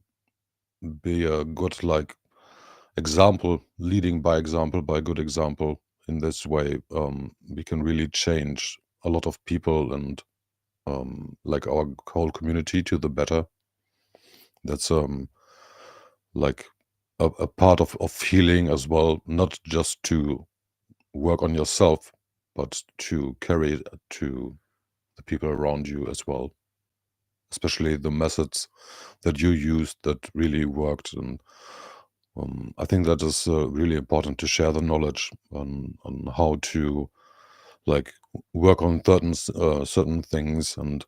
be a good like example, leading by example, by good example, in this way we can really change a lot of people and like our whole community to the better. That's like a part of healing as well, not just to work on yourself, but to carry it to the people around you as well, especially the methods that you used that really worked. And I think that is really important to share the knowledge on how to like work on certain things, and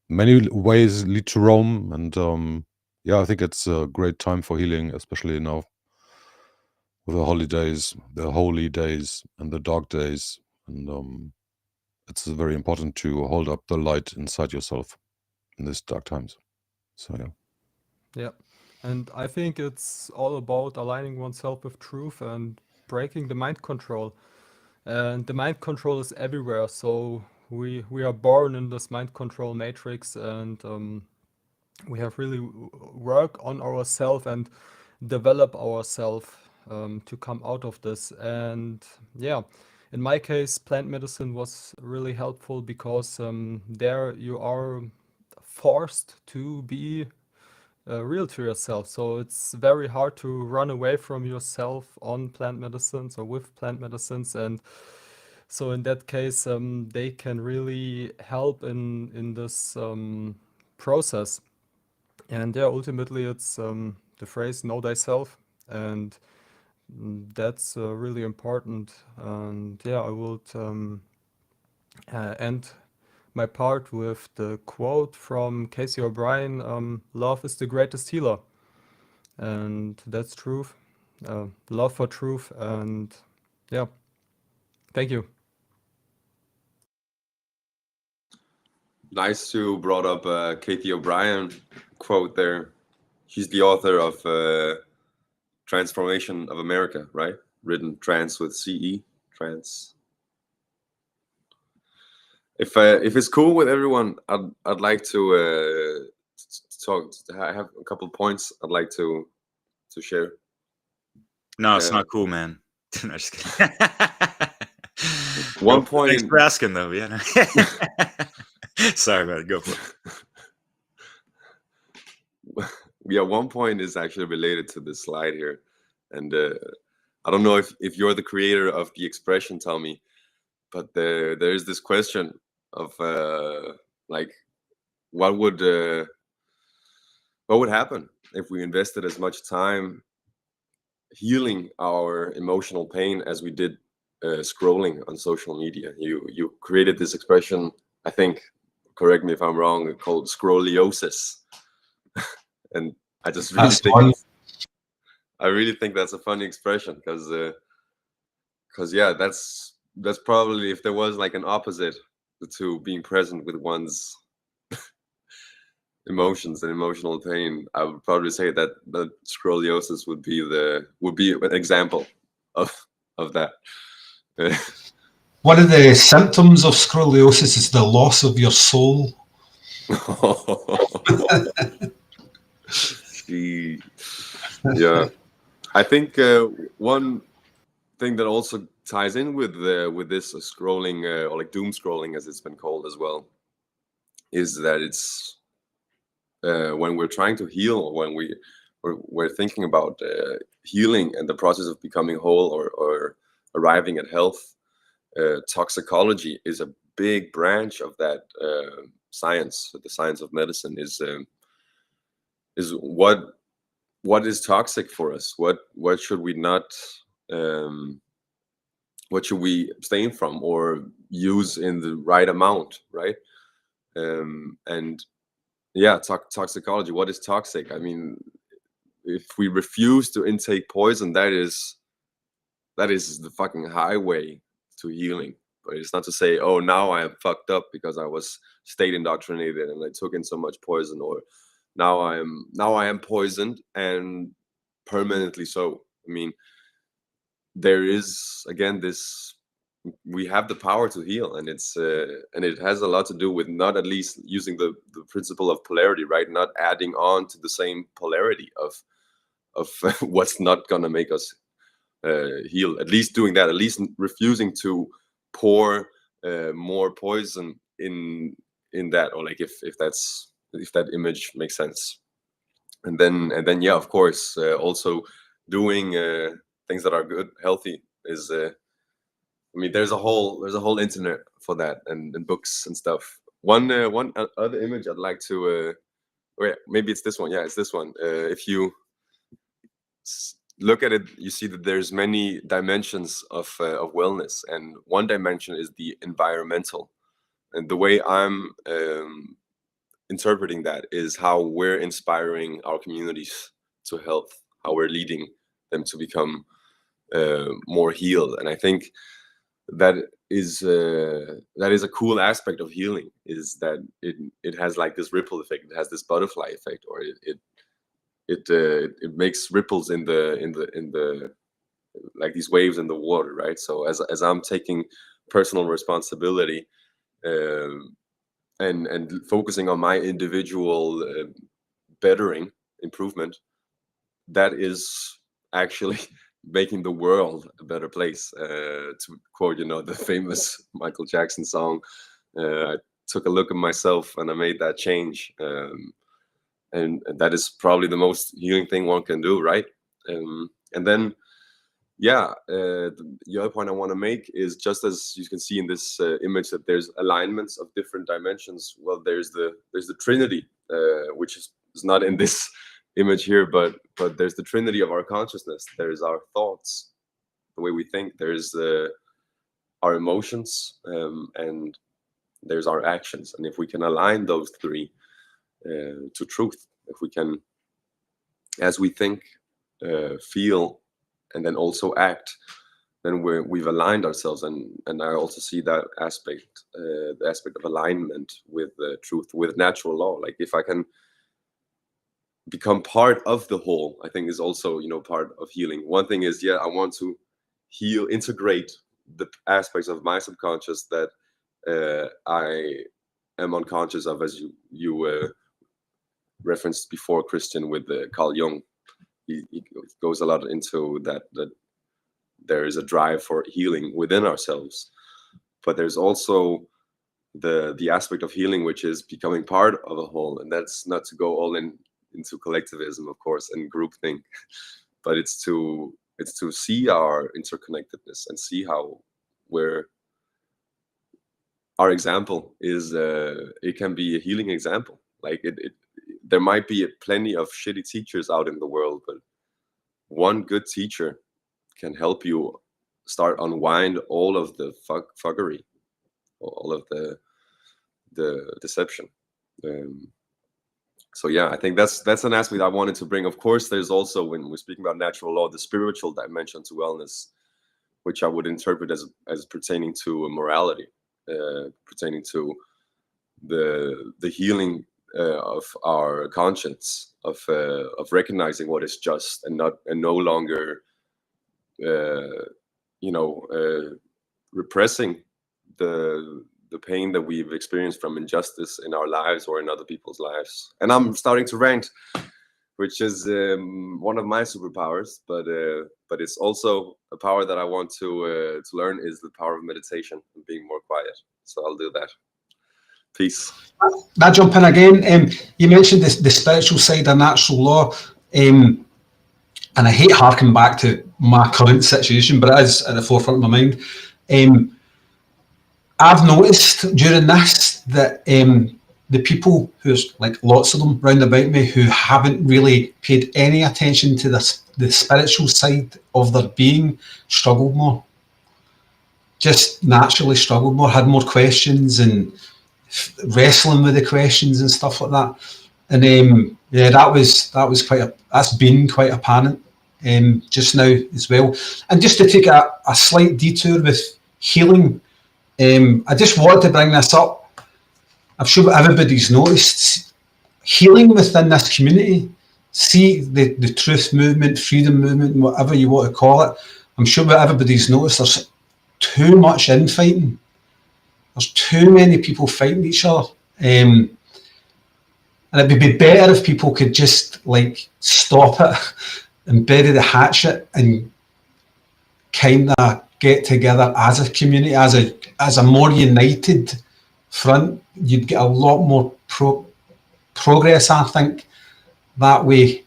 many ways lead to Rome. And yeah, I think it's a great time for healing, especially now with the holidays, the holy days and the dark days. And it's very important to hold up the light inside yourself in these dark times. So yeah. Yeah. And I think it's all about aligning oneself with truth and breaking the mind control. And the mind control is everywhere. So we are born in this mind control matrix, and we have really work on ourselves and develop ourselves to come out of this. And yeah, in my case, plant medicine was really helpful because there you are forced to be real to yourself. So it's very hard to run away from yourself on plant medicines or with plant medicines. And so in that case, they can really help in this process. And yeah, ultimately it's the phrase "know thyself," and that's really important. And yeah, I would end my part with the quote from Casey O'Brien: "Love is the greatest healer," and that's truth. Love for truth, and yeah, thank you. Nice to brought up Casey O'Brien quote there. She's the author of Transformation of America, right? Written trans with CE, trans. If it's cool with everyone, I'd like to talk. I have a couple of points I'd like to share. No, it's not cool, man. No, just kidding. One point. Thanks for asking, though. Yeah. Sorry, man. Go for it. Yeah, one point is actually related to this slide here, and I don't know if you're the creator of the expression, Tommy, but there is this question of like what would happen if we invested as much time healing our emotional pain as we did scrolling on social media. You created this expression, I think, correct me if I'm wrong, called scrolliosis. And I just really think I really think that's a funny expression, because because yeah, that's probably, if there was like an opposite to being present with one's emotions and emotional pain, I would probably say that the scoliosis would be an example of that. One of the symptoms of scoliosis is the loss of your soul. Yeah, I think one thing that also ties in with this scrolling, or like doom scrolling as it's been called as well, is that it's when we're trying to heal, when we're thinking about healing and the process of becoming whole or arriving at health, toxicology is a big branch of that science. The science of medicine is what is toxic for us, what should we not what should we abstain from or use in the right amount, right? And yeah, toxicology, what is toxic? I mean, if we refuse to intake poison, that is the fucking highway to healing. But it's not to say, oh, now I am fucked up because I was state indoctrinated and I took in so much poison, or now I am poisoned and permanently so. I mean, there is, again, this, we have the power to heal, and it's and it has a lot to do with not at least using the principle of polarity, right? Not adding on to the same polarity of what's not gonna make us heal. At least doing that, at least refusing to pour more poison in that, or like if that image makes sense. And then yeah, of course, also doing things that are good, healthy is I mean, there's a whole internet for that, and books and stuff. One other image I'd like to wait, maybe it's this one. Yeah, it's this one. If you look at it, you see that there's many dimensions of wellness, and one dimension is the environmental. And the way I'm interpreting that is how we're inspiring our communities to health, how we're leading them to become more healed. And I think that is a cool aspect of healing, is that it has like this ripple effect, it has this butterfly effect, or it makes ripples in the like these waves in the water, right? So as I'm taking personal responsibility and focusing on my individual bettering, improvement, that is actually making the world a better place. To quote, the famous Michael Jackson song, I took a look at myself and I made that change. And that is probably the most healing thing one can do, right? And then, yeah, the other point I want to make is, just as you can see in this image, that there's alignments of different dimensions. Well, there's the Trinity, which is not in this image here, but there's the Trinity of our consciousness. There's our thoughts, the way we think. There's our emotions, and there's our actions. And if we can align those three to truth, if we can, as we think, feel, and then also act, then we've aligned ourselves. And I also see that aspect, the aspect of alignment with truth, with natural law. Like, if I can become part of the whole, I think is also, part of healing. One thing is, yeah, I want to heal, integrate the aspects of my subconscious that I am unconscious of, as you referenced before, Christian, with Carl Jung. He goes a lot into that there is a drive for healing within ourselves, but there's also the aspect of healing which is becoming part of a whole. And that's not to go all into collectivism, of course, and groupthink, but it's to see our interconnectedness and see how our example is it can be a healing example. Like, there might be plenty of shitty teachers out in the world, but one good teacher can help you start unwind all of the fuckery, all of the deception. So yeah, I think that's an aspect I wanted to bring. Of course, there's also, when we're speaking about natural law, the spiritual dimension to wellness, which I would interpret as pertaining to morality, pertaining to the healing of our conscience, of recognizing what is just and no longer repressing the pain that we've experienced from injustice in our lives or in other people's lives. And I'm starting to rant, which is one of my superpowers, but it's also a power that I want to learn, is the power of meditation and being more quiet. So I'll do that. Peace. That jump in again. You mentioned the spiritual side of natural law, and I hate harking back to my current situation, but it is at the forefront of my mind. I've noticed during this that the people who's like lots of them round about me who haven't really paid any attention to the spiritual side of their being struggled more. Just naturally struggled more, had more questions and wrestling with the questions and stuff like that. And yeah, that's been quite apparent just now as well. And just to take a slight detour with healing, I just wanted to bring this up. I'm sure everybody's noticed healing within this community. See the truth movement, freedom movement, whatever you want to call it. I'm sure everybody's noticed there's too much infighting. There's too many people fighting each other. And it would be better if people could just like stop it and bury the hatchet and kind of get together as a community, as a more united front. You'd get a lot more progress, I think, that way.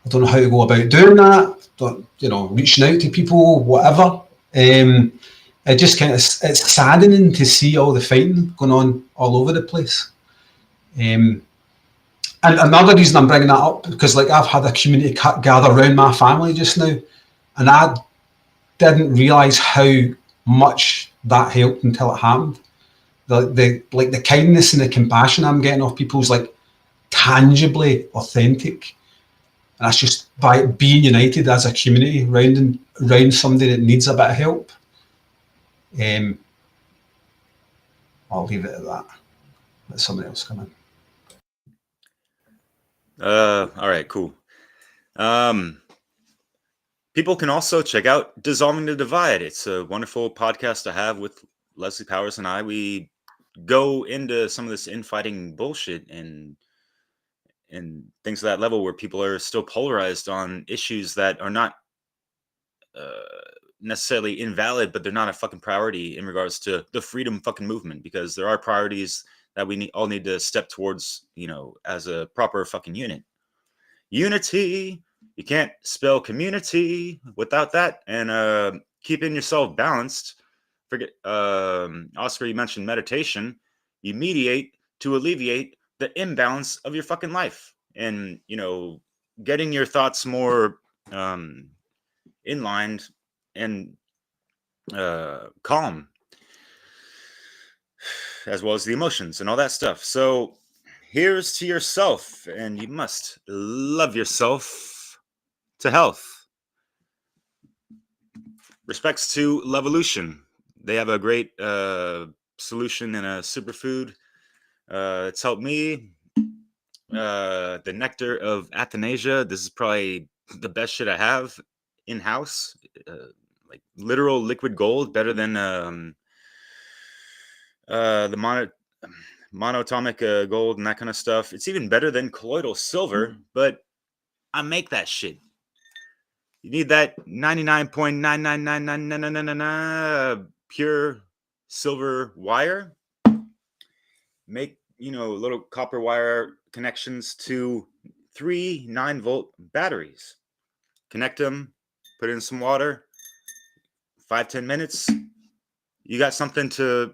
I don't know how to go about doing that, reaching out to people, whatever. It just kind of, it's saddening to see all the fighting going on all over the place. And another reason I'm bringing that up, because like I've had a community gather around my family just now, and I didn't realise how much that helped until it happened. The kindness and the compassion I'm getting off people is like tangibly authentic. And that's just by being united as a community around somebody that needs a bit of help. I'll leave it at that. Let somebody else come in. All right, cool. People can also check out Dissolving the Divide. It's a wonderful podcast to have with Leslie Powers and I. We go into some of this infighting bullshit and things of that level where people are still polarized on issues that are not necessarily invalid, but they're not a fucking priority in regards to the freedom fucking movement, because there are priorities that we all need to step towards, as a proper fucking unit. Unity. You can't spell community without that. And keeping yourself balanced. Forget, Oscar, you mentioned meditation. You mediate to alleviate the imbalance of your fucking life. And, getting your thoughts more inlined and calm, as well as the emotions and all that stuff. So here's to yourself, and you must love yourself to health. Respects to Levolution. They have a great solution in a superfood. It's helped me. The nectar of Athanasia. This is probably the best shit I have in-house. Like literal liquid gold, better than the monatomic gold and that kind of stuff. It's even better than colloidal silver, but I make that shit. You need that 99.9999999 pure silver wire. Make, little copper wire connections to 3 9-volt batteries. Connect them, put in some water, 5-10 minutes. You got something to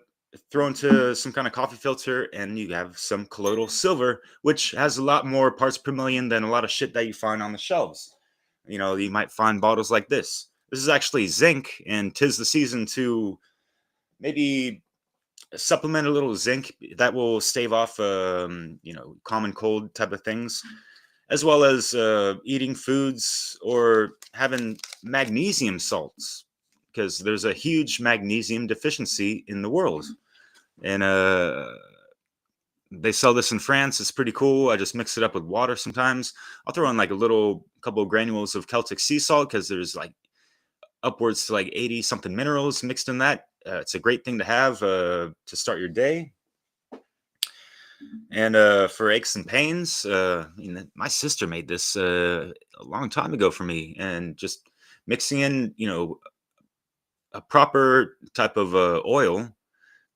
throw into some kind of coffee filter, and you have some colloidal silver, which has a lot more parts per million than a lot of shit that you find on the shelves. You might find bottles like this. This is actually zinc, and 'tis the season to maybe supplement a little zinc that will stave off, common cold type of things, as well as eating foods or having magnesium salts. because there's a huge magnesium deficiency in the world. And they sell this in France. It's pretty cool. I just mix it up with water sometimes. I'll throw in like a couple of granules of Celtic sea salt, because there's like upwards to like 80 something minerals mixed in that. It's a great thing to have to start your day. And for aches and pains, my sister made this a long time ago for me, and just mixing in, a proper type of oil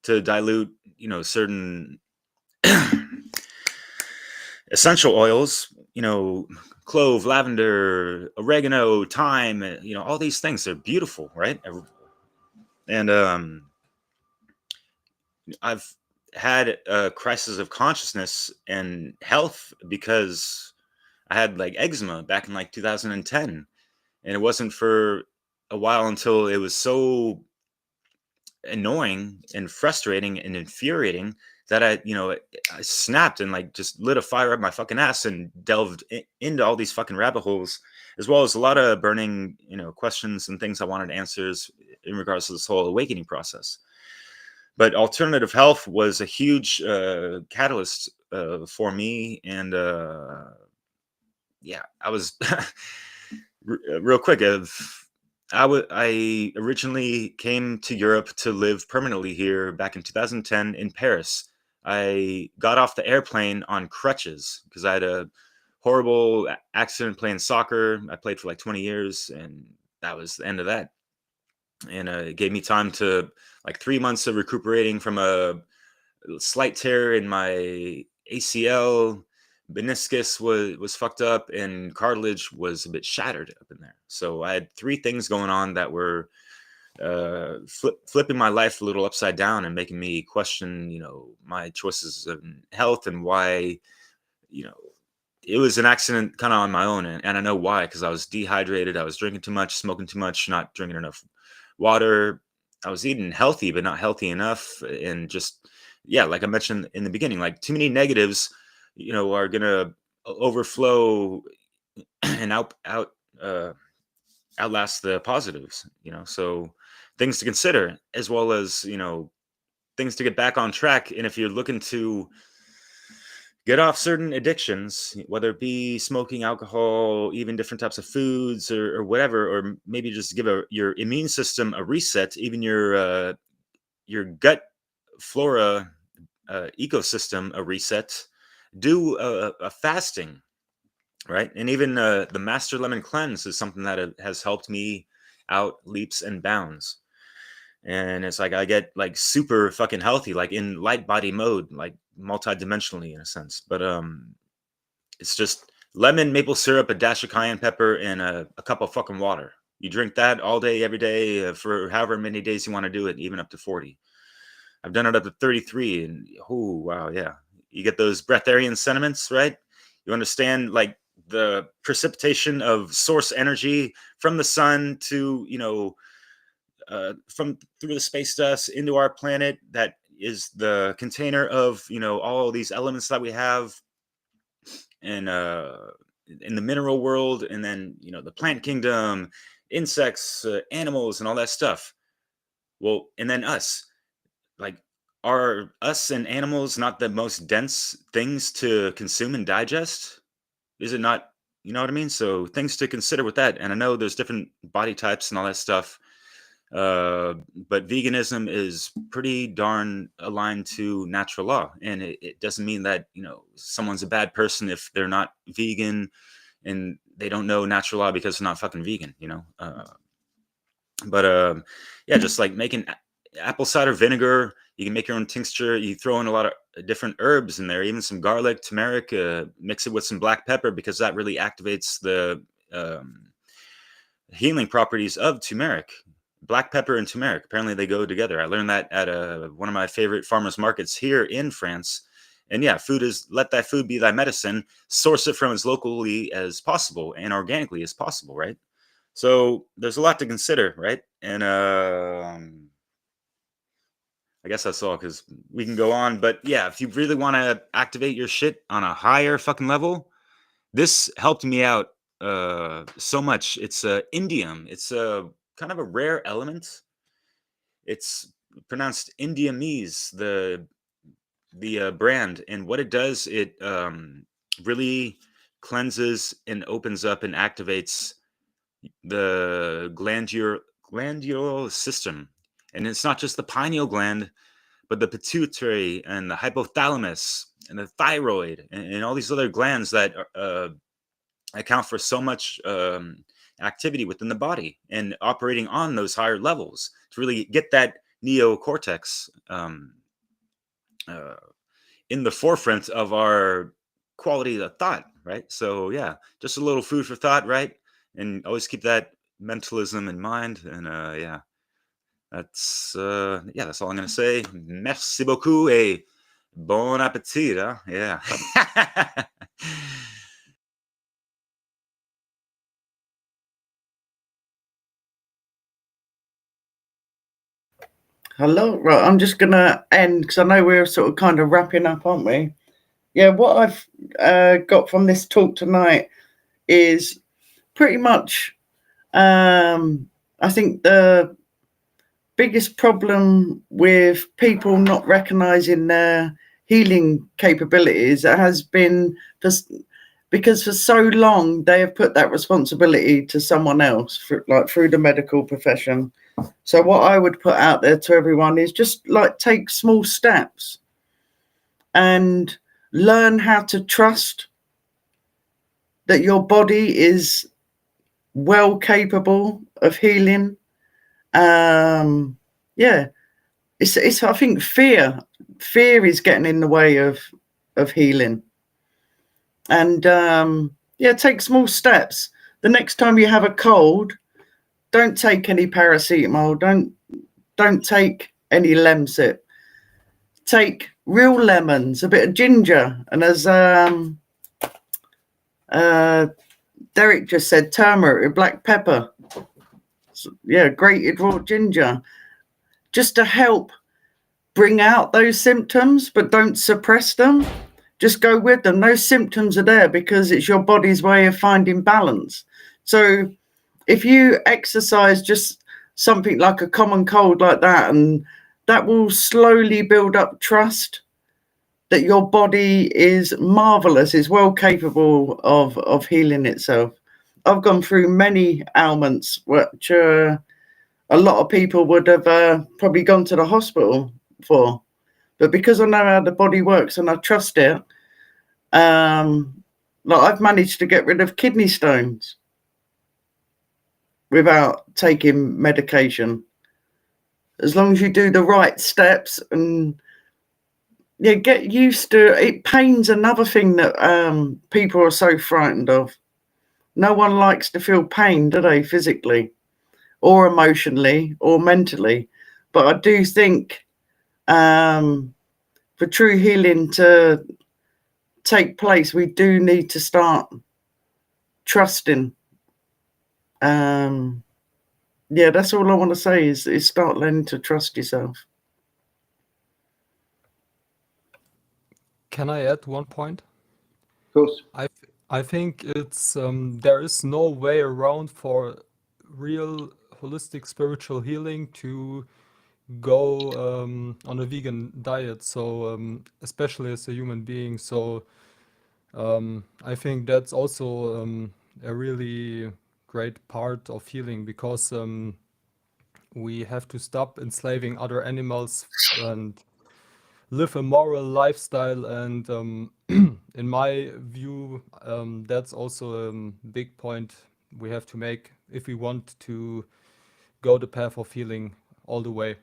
to dilute, certain essential oils, clove, lavender, oregano, thyme, all these things. They're beautiful, right? And I've had a crisis of consciousness and health because I had like eczema back in like 2010, and it wasn't for a while until it was so annoying and frustrating and infuriating that I snapped and like just lit a fire up my fucking ass and delved into all these fucking rabbit holes, as well as a lot of burning, questions and things I wanted answers in regards to this whole awakening process. But alternative health was a huge catalyst for me. And I was real quick. I originally came to Europe to live permanently here back in 2010 in Paris. I got off the airplane on crutches because I had a horrible accident playing soccer. I played for like 20 years, and that was the end of that. And it gave me time to like 3 months of recuperating from a slight tear in my ACL. Meniscus was fucked up, and cartilage was a bit shattered up in there. So I had 3 things going on that were flipping my life a little upside down and making me question, my choices of health, and why, it was an accident kind of on my own. And I know why, because I was dehydrated. I was drinking too much, smoking too much, not drinking enough water. I was eating healthy, but not healthy enough. And just, like I mentioned in the beginning, like too many negatives, are going to overflow and outlast the positives, so things to consider, as well as, things to get back on track. And if you're looking to get off certain addictions, whether it be smoking, alcohol, even different types of foods or whatever, or maybe just give your immune system a reset, even your gut flora ecosystem a reset, do a fasting, right? And even the Master Lemon Cleanse is something that has helped me out leaps and bounds. And it's like I get like super fucking healthy, like in light body mode, like multidimensionally in a sense. But it's just lemon, maple syrup, a dash of cayenne pepper, and a cup of fucking water. You drink that all day, every day, for however many days you want to do it, even up to 40. I've done it up to 33, and oh wow, yeah. You get those breatharian sentiments, right? You understand like the precipitation of source energy from the sun to, from through the space dust into our planet, that is the container of, all these elements that we have, and in the mineral world, and then, the plant kingdom, insects, animals, and all that stuff. Well, and then us, like, are us and animals not the most dense things to consume and digest? Is it not? You know what I mean? So things to consider with that. And I know there's different body types and all that stuff. But veganism is pretty darn aligned to natural law. And it doesn't mean that, someone's a bad person if they're not vegan and they don't know natural law because they're not fucking vegan, just like making apple cider vinegar. You can make your own tincture. You throw in a lot of different herbs in there, even some garlic, turmeric, mix it with some black pepper, because that really activates the healing properties of turmeric. Black pepper and turmeric, apparently they go together. I learned that at one of my favorite farmers markets here in France. And yeah, let thy food be thy medicine. Source it from as locally as possible and organically as possible, right? So there's a lot to consider, right? And I guess that's all, because we can go on. But yeah, if you really want to activate your shit on a higher fucking level, this helped me out so much. It's indium. It's kind of a rare element. It's pronounced Indiamese, the brand, and what it does, it really cleanses and opens up and activates the glandular system. And it's not just the pineal gland, but the pituitary and the hypothalamus and the thyroid and all these other glands that account for so much activity within the body and operating on those higher levels to really get that neocortex in the forefront of our quality of thought, right? So yeah, just a little food for thought, right? And always keep that mentalism in mind. And yeah, that's all I'm gonna say. Merci beaucoup et bon appétit. Huh? Yeah. Hello, right. I'm just gonna end because I know we're sort of kind of wrapping up, aren't we? Yeah, what I've got from this talk tonight is pretty much, I think the biggest problem with people not recognizing their healing capabilities has been because for so long they have put that responsibility to someone else, through the medical profession. So what I would put out there to everyone is just like take small steps and learn how to trust that your body is well capable of healing. Yeah, it's I think fear is getting in the way of healing. And yeah, take small steps. The next time you have a cold, don't take any paracetamol, don't take any Lemsip. Take real lemons, a bit of ginger, and as Derek just said, turmeric, black pepper. So, yeah, grated raw ginger, just to help bring out those symptoms, but don't suppress them. Just go with them. Those symptoms are there because it's your body's way of finding balance. So if you exercise just something like a common cold like that, and that will slowly build up trust that your body is marvelous, is well capable of healing itself. I've gone through many ailments which a lot of people would have probably gone to the hospital for, but because I know how the body works and I trust it, like I've managed to get rid of kidney stones without taking medication, as long as you do the right steps. And yeah, get used to it. Pain's another thing that people are so frightened of. No one likes to feel pain, do they, physically or emotionally or mentally? But I do think for true healing to take place, we do need to start trusting. Yeah, that's all I want to say is start learning to trust yourself. Can I add one point? Of course. I think it's there is no way around for real holistic spiritual healing to go on a vegan diet. So especially as a human being. So I think that's also a really great part of healing, because we have to stop enslaving other animals and live a moral lifestyle. And in my view, that's also a big point we have to make if we want to go the path of healing all the way.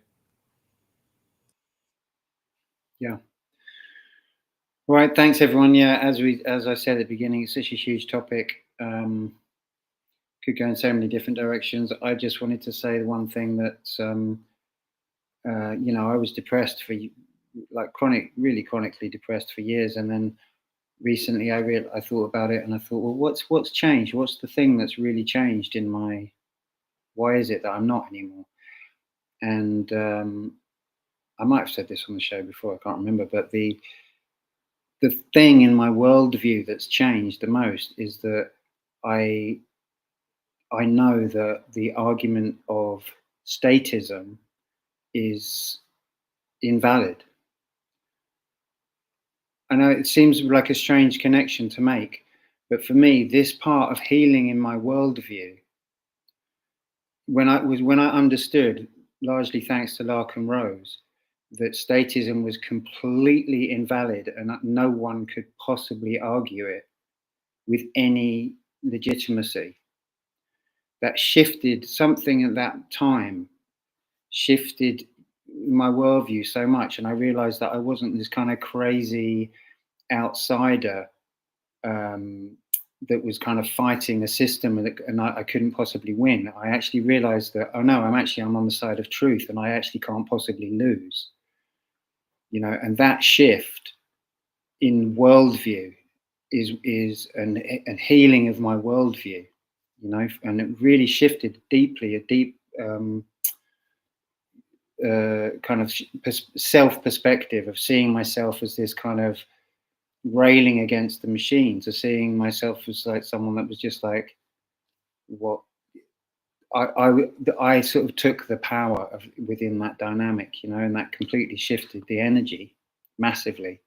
Yeah. All right. Thanks, everyone. Yeah, as I said at the beginning, it's such a huge topic. Could go in so many different directions. I just wanted to say the one thing that you know, I was depressed for like really chronically depressed for years, and then recently I thought about it, and I thought, well, what's changed? What's the thing that's really changed in my? Why is it that I'm not anymore? And I might have said this on the show before, I can't remember, but the thing in my worldview that's changed the most is that I I know that the argument of statism is invalid. I know it seems like a strange connection to make, but for me, this part of healing in my worldview, when I understood, largely thanks to Lark and Rose, that statism was completely invalid and that no one could possibly argue it with any legitimacy. That shifted something at that time, shifted my worldview so much, and I realized that I wasn't this kind of crazy outsider that was kind of fighting a system and I couldn't possibly win. I actually realized that, oh no, I'm on the side of truth and I actually can't possibly lose. You know, and that shift in worldview is an healing of my worldview, you know, and it really shifted deeply, a deep kind of self-perspective of seeing myself as this kind of railing against the machine, to seeing myself as like someone that was just like, what I sort of took the power of within that dynamic, you know, and that completely shifted the energy massively.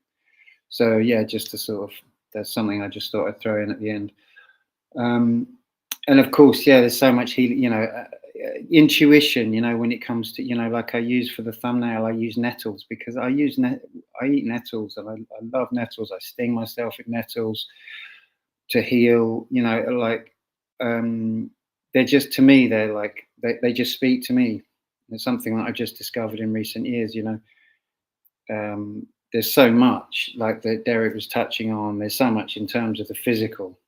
So yeah, just to sort of, that's something I just thought I'd throw in at the end. And of course, yeah, there's so much healing, you know, intuition, you know, when it comes to, you know, like I use for the thumbnail, I use nettles because I eat nettles and I love nettles. I sting myself with nettles to heal, you know, like they're just, to me, they're like, they just speak to me. It's something that I just discovered in recent years, you know. There's so much, like that Derek was touching on, there's so much in terms of the physical,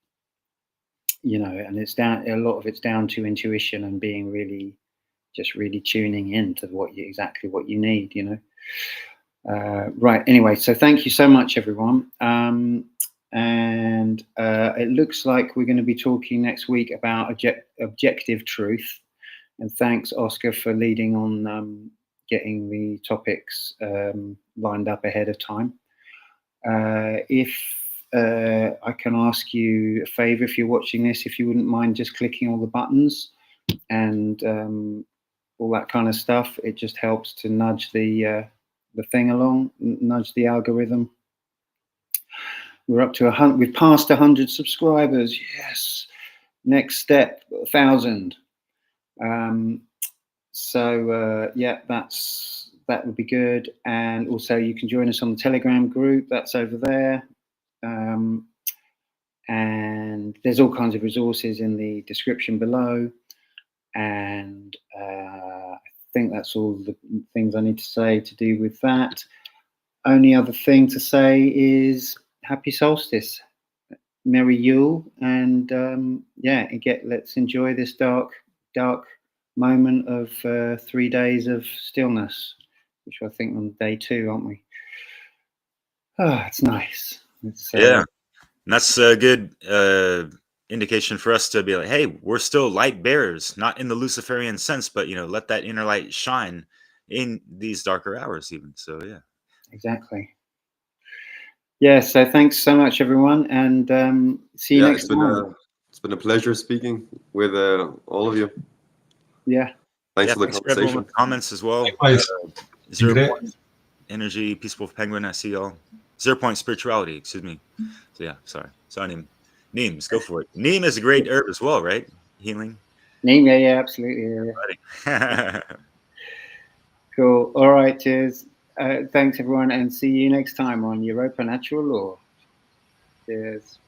you know, and it's down, a lot of it's down to intuition and being really, just really tuning in to exactly what you need, you know. Right, anyway, so thank you so much, everyone. And it looks like we're going to be talking next week about objective truth. And thanks, Oscar, for leading on getting the topics lined up ahead of time. If I can ask you a favor, if you're watching this, if you wouldn't mind just clicking all the buttons and all that kind of stuff, it just helps to nudge the thing along, nudge the algorithm. We're up to we've passed 100 subscribers. Yes. Next step, 1,000. So yeah, that would be good. And also you can join us on the Telegram group. That's over there. And there's all kinds of resources in the description below. And I think that's all the things I need to say to do with that. Only other thing to say is happy solstice, merry Yule, and yeah, let's enjoy this dark moment of 3 days of stillness, which I think on day 2, aren't we? Oh, it's nice. Yeah, and that's a good indication for us to be like, hey, we're still light bearers, not in the Luciferian sense, but, you know, let that inner light shine in these darker hours even. So yeah, exactly. Yeah, so thanks so much, everyone, and see you next time. It's been a pleasure speaking with all of you. Yeah. Thanks for the thanks for everyone conversation. with comments as well. Likewise. 0 Point Energy, Peaceful Penguin, I see y'all. 0 Point Spirituality, excuse me. So yeah, sorry, Neem. Neems, go for it. Neem is a great herb as well, right? Healing. Neem, yeah, absolutely. Yeah. Cool. All right, cheers. Thanks, everyone, and see you next time on Europa Natural Law. Cheers.